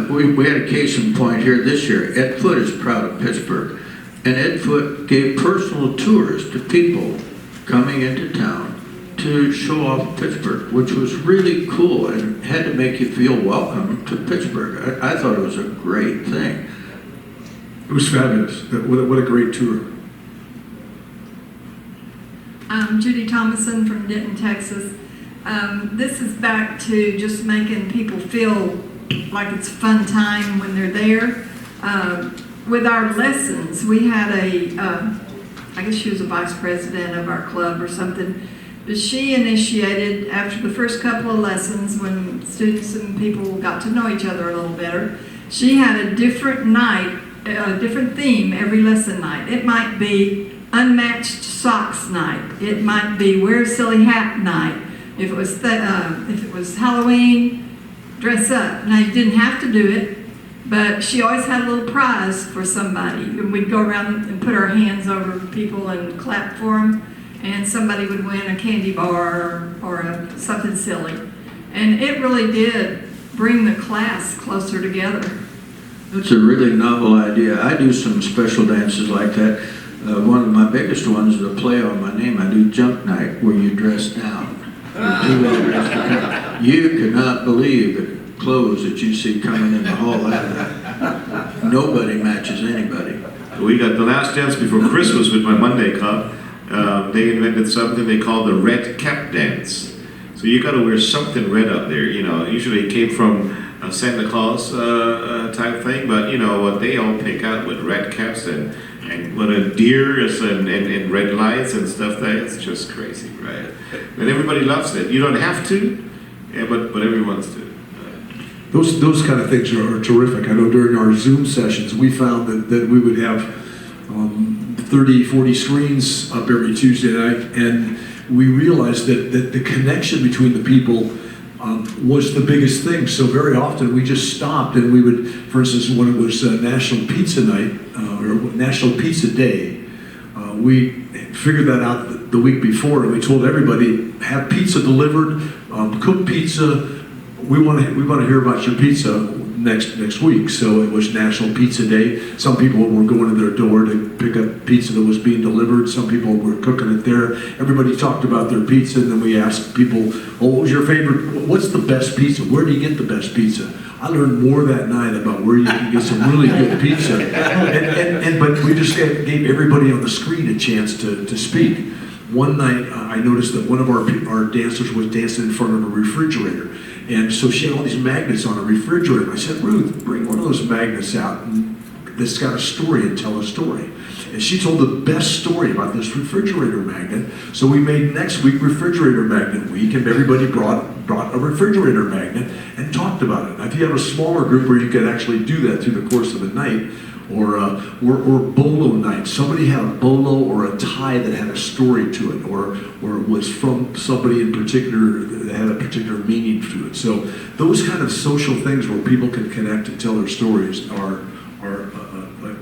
We had a case in point here this year. Ed Foote is proud of Pittsburgh, and Ed Foote gave personal tours to people coming into town to show off Pittsburgh, which was really cool and had to make you feel welcome to Pittsburgh. I thought it was a great thing. It was fabulous. What a great tour. I'm Judy Thomason from Denton, Texas. This is back to just making people feel like it's a fun time when they're there. With our lessons, we had I guess she was a vice president of our club or something, but she initiated, after the first couple of lessons, when students and people got to know each other a little better, she had a different night a different theme every lesson night. It might be unmatched socks night. It might be wear a silly hat night. If it was Halloween, dress up. Now you didn't have to do it, but she always had a little prize for somebody. And we'd go around and put our hands over people and clap for them, and somebody would win a candy bar or something silly. And it really did bring the class closer together. It's a really novel idea. I do some special dances like that. One of my biggest ones is a play on my name. I do Junck night, where you dress down. You cannot believe the clothes that you see coming in the hall out of that. Nobody matches anybody. We got the last dance before Christmas with my Monday club. They invented something they call the red cap dance. So you got to wear something red up there. You know, usually it came from a Santa Claus type thing, but you know what they all pick out with red caps and what a deer is and red lights and stuff. That's just crazy, right? And everybody loves it. You don't have to, yeah, but everyone's to. Those kind of things are terrific. I know during our Zoom sessions, we found that we would have 30, 40 screens up every Tuesday night, and we realized that the connection between the people was the biggest thing. So very often we just stopped and we would, for instance, when it was National Pizza Night or National Pizza Day, we figured that out the week before, and we told everybody, have pizza delivered, cook pizza. We want to hear about your pizza next week. So it was National Pizza Day. Some people were going to their door to pick up pizza that was being delivered. Some people were cooking it there. Everybody talked about their pizza, and then we asked people, "Oh, what was your favorite? What's the best pizza? Where do you get the best pizza?" I learned more that night about where you can get some really good pizza. But we just gave everybody on the screen a chance to speak. One night, I noticed that one of our dancers was dancing in front of a refrigerator. And so she had all these magnets on a refrigerator. I said, "Ruth, bring one of those magnets out that's got a story and tell a story." And she told the best story about this refrigerator magnet. So we made next week Refrigerator Magnet Week, and everybody brought a refrigerator magnet and talked about it. Now, if you have a smaller group where you can actually do that through the course of the night, or bolo night. Somebody had a bolo or a tie that had a story to it, or it was from somebody in particular that had a particular meaning to it. So those kind of social things where people can connect and tell their stories are a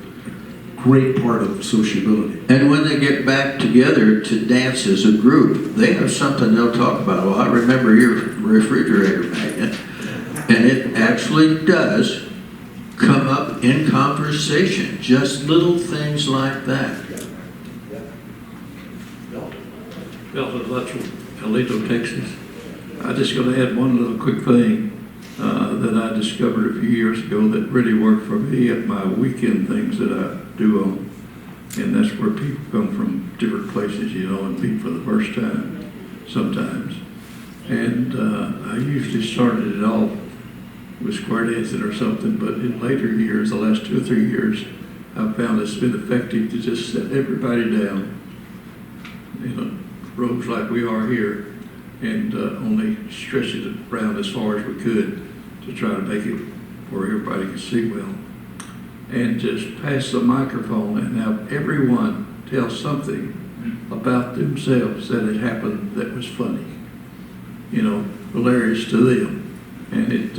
great part of sociability. And when they get back together to dance as a group, they have something they'll talk about. Well, I remember your refrigerator magnet. And it actually does come up in conversation, just little things like that. Bill Luttrell, Alito, Texas. I just going to add one little quick thing that I discovered a few years ago that really worked for me at my weekend things that I do on. And that's where people come from different places, you know, and meet for the first time sometimes. And I usually started it off with square dancing or something, but in later years, the last 2 or 3 years, I've found it's been effective to just set everybody down, you know, rows like we are here, and only stretch it around as far as we could to try to make it where everybody can see well. And just pass the microphone and have everyone tell something about themselves that had happened that was funny, you know, hilarious to them. And it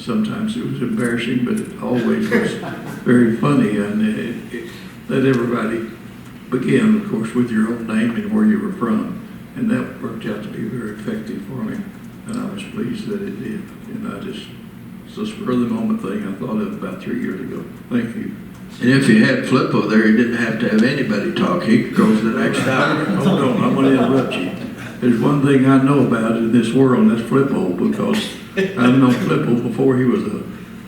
sometimes it was embarrassing, but it always was very funny. And it let everybody begin, of course, with your own name and where you were from. And that worked out to be very effective for me. And I was pleased that it did. And I just, it's a spur of the moment thing I thought of about 3 years ago. Thank you. And if you had Flippo there, you didn't have to have anybody talk. He could go to the next hour. Hold on, I'm going to interrupt you. There's one thing I know about in this world, and that's Flippo, because I've known Flippo before he was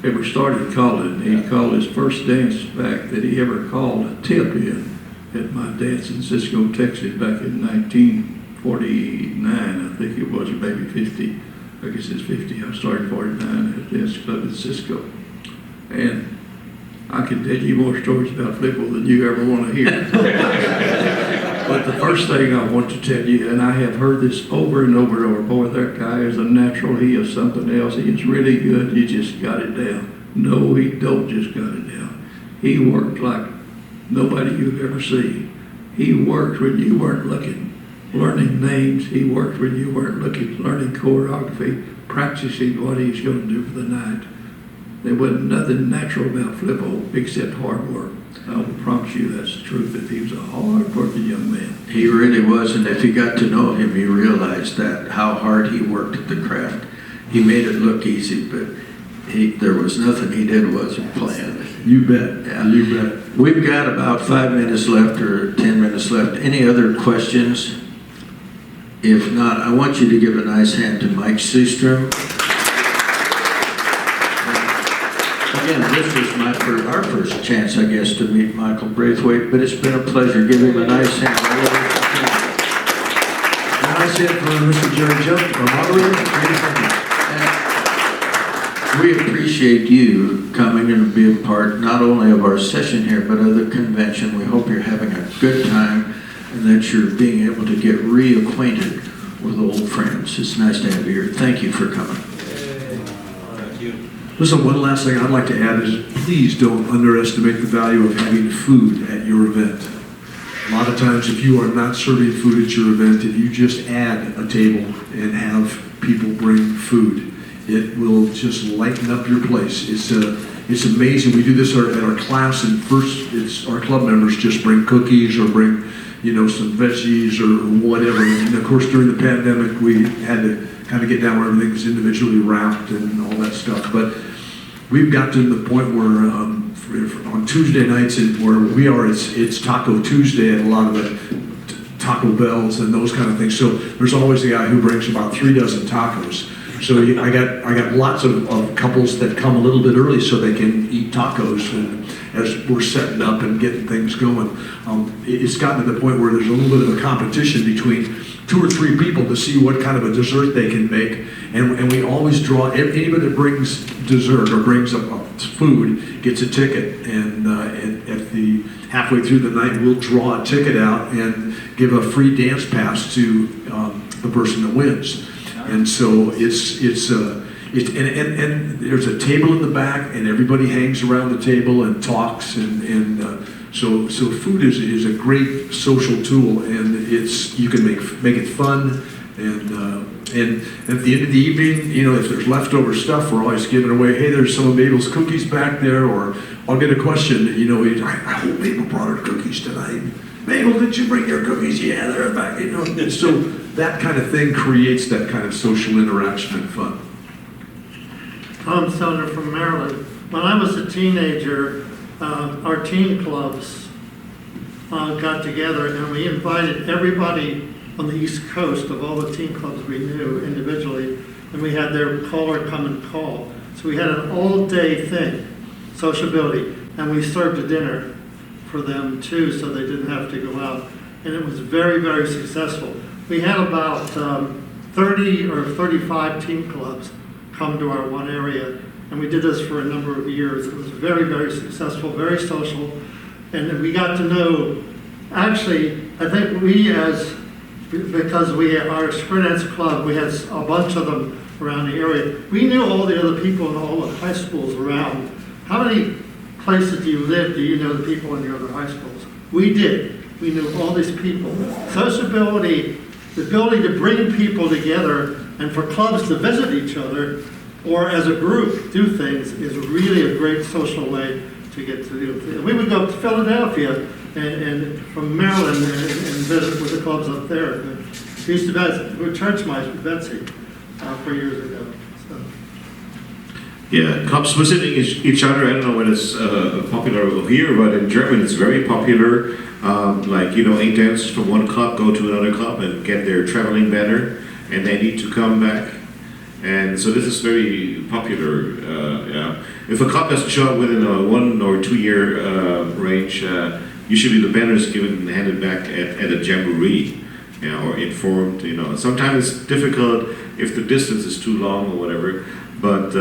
ever started calling. He called his first dance back that he ever called a tip in at my dance in Cisco, Texas back in 1949, I think it was, or maybe 50. I guess it's 50. I started in 49 at a dance club in Cisco. And I can tell you more stories about Flippo than you ever want to hear. But the first thing I want to tell you, and I have heard this over and over and over, boy, that guy is a natural, he is something else, he is really good, he just got it down. No, he don't just got it down. He worked like nobody you'd ever see. He worked when you weren't looking, learning names. He worked when you weren't looking, learning choreography, practicing what he's going to do for the night. There wasn't nothing natural about Flippo except hard work. I will promise you that's the truth, that he was a hard-working young man. He really was, and if you got to know him, you realized that, how hard he worked at the craft. He made it look easy, but there was nothing he did wasn't planned. You bet. Yeah. You bet. We've got about 5 minutes left or 10 minutes left. Any other questions? If not, I want you to give a nice hand to Mike Seastrom. Again, this is our first chance, I guess, to meet Michael Braithwaite, but it's been a pleasure. Give him a nice hand. A nice hand for Mr. Jerry Junck, our moderator. We appreciate you coming and being part not only of our session here, but of the convention. We hope you're having a good time and that you're being able to get reacquainted with old friends. It's nice to have you here. Thank you for coming. Listen, one last thing I'd like to add is please don't underestimate the value of having food at your event. A lot of times if you are not serving food at your event, if you just add a table and have people bring food, it will just lighten up your place. It's amazing. We do this at our class, and first it's our club members just bring cookies or bring, some veggies or whatever. And of course, during the pandemic, we had to kind of get down where everything was individually wrapped and all that stuff. But we've got to the point where on Tuesday nights, where we are, it's Taco Tuesday at a lot of the Taco Bells and those kind of things. So there's always a guy who brings about 3 dozen tacos. So I got lots of couples that come a little bit early so they can eat tacos, and as we're setting up and getting things going. It's gotten to the point where there's a little bit of a competition between 2 or 3 people to see what kind of a dessert they can make, and we always draw, anybody that brings dessert or brings a food gets a ticket, and at the halfway through the night we'll draw a ticket out and give a free dance pass to the person that wins. And so and there's a table in the back, and everybody hangs around the table and talks, and so food is a great social tool, and you can make it fun, and at the end of the evening, if there's leftover stuff, we're always giving away. Hey, there's some of Mabel's cookies back there, or I'll get a question. I hope Mabel brought her cookies tonight. Mabel, did you bring your cookies? Yeah, they're back. And so that kind of thing creates that kind of social interaction and fun. Tom Soder from Maryland. When I was a teenager, our teen clubs got together, and we invited everybody on the East Coast of all the teen clubs we knew individually, and we had their caller come and call. So we had an all-day thing, sociability, and we served a dinner for them too, so they didn't have to go out. And it was very, very successful. We had about 30 or 35 teen clubs come to our one area, and we did this for a number of years. It was very, very successful, very social, and we got to know, actually, I think because our Square Dance Club, we had a bunch of them around the area, we knew all the other people in all the high schools around. How many places do you live, do you know the people in the other high schools? We did. We knew all these people. Sociability, the ability to bring people together and for clubs to visit each other or as a group do things is really a great social way to get to do things. We would go to Philadelphia and from Maryland and visit with the clubs up there. We used to visit church mice with Betsy 4 years ago. So. Yeah, clubs visiting each other. I don't know when it's popular here, but in Germany it's very popular. 8 dancers from one club go to another club and get their traveling banner, and they need to come back. And so this is very popular. If a club doesn't show up within a 1 or 2 year range, usually the banner is handed back at a jamboree, or informed. Sometimes it's difficult if the distance is too long or whatever, but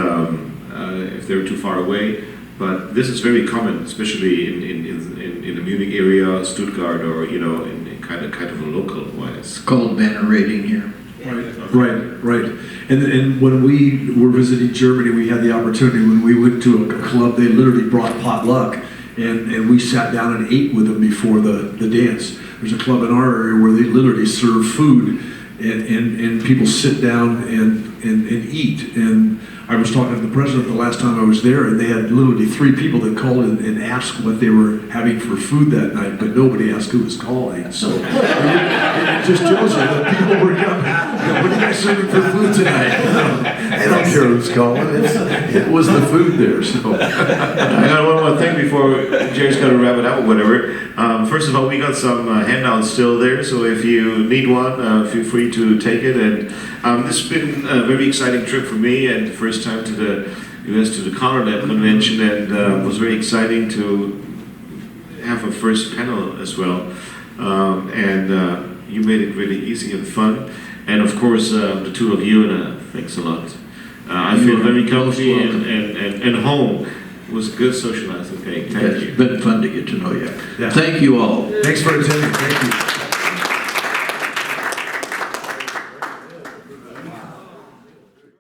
if they're too far away. But this is very common, especially in the Munich area, Stuttgart, or in kind of a local way. It's called banner rating here. Right. And when we were visiting Germany, we had the opportunity, when we went to a club, they literally brought potluck, and we sat down and ate with them before the dance. There's a club in our area where they literally serve food, and people sit down and eat. And I was talking to the president the last time I was there, and they had literally 3 people that called and asked what they were having for food that night, but nobody asked who was calling. So it just tells you that people were coming. What are you guys serving for food tonight? I don't care who's calling. It was the food there. So I got one more thing before Jerry's got to wrap it up or whatever. First of all, we got some handouts still there, so if you need one, feel free to take it. And this has been a very exciting trip for me, and first time to the U.S. to the CALLERLAB convention, and it was very exciting to have a first panel as well. You made it really easy and fun. And of course, the 2 of you, and thanks a lot. I feel very comfy and home. It was good socializing. Okay, thank you. It's been fun to get to know you. Yeah. Thank you all. thanks for attending. Thank you.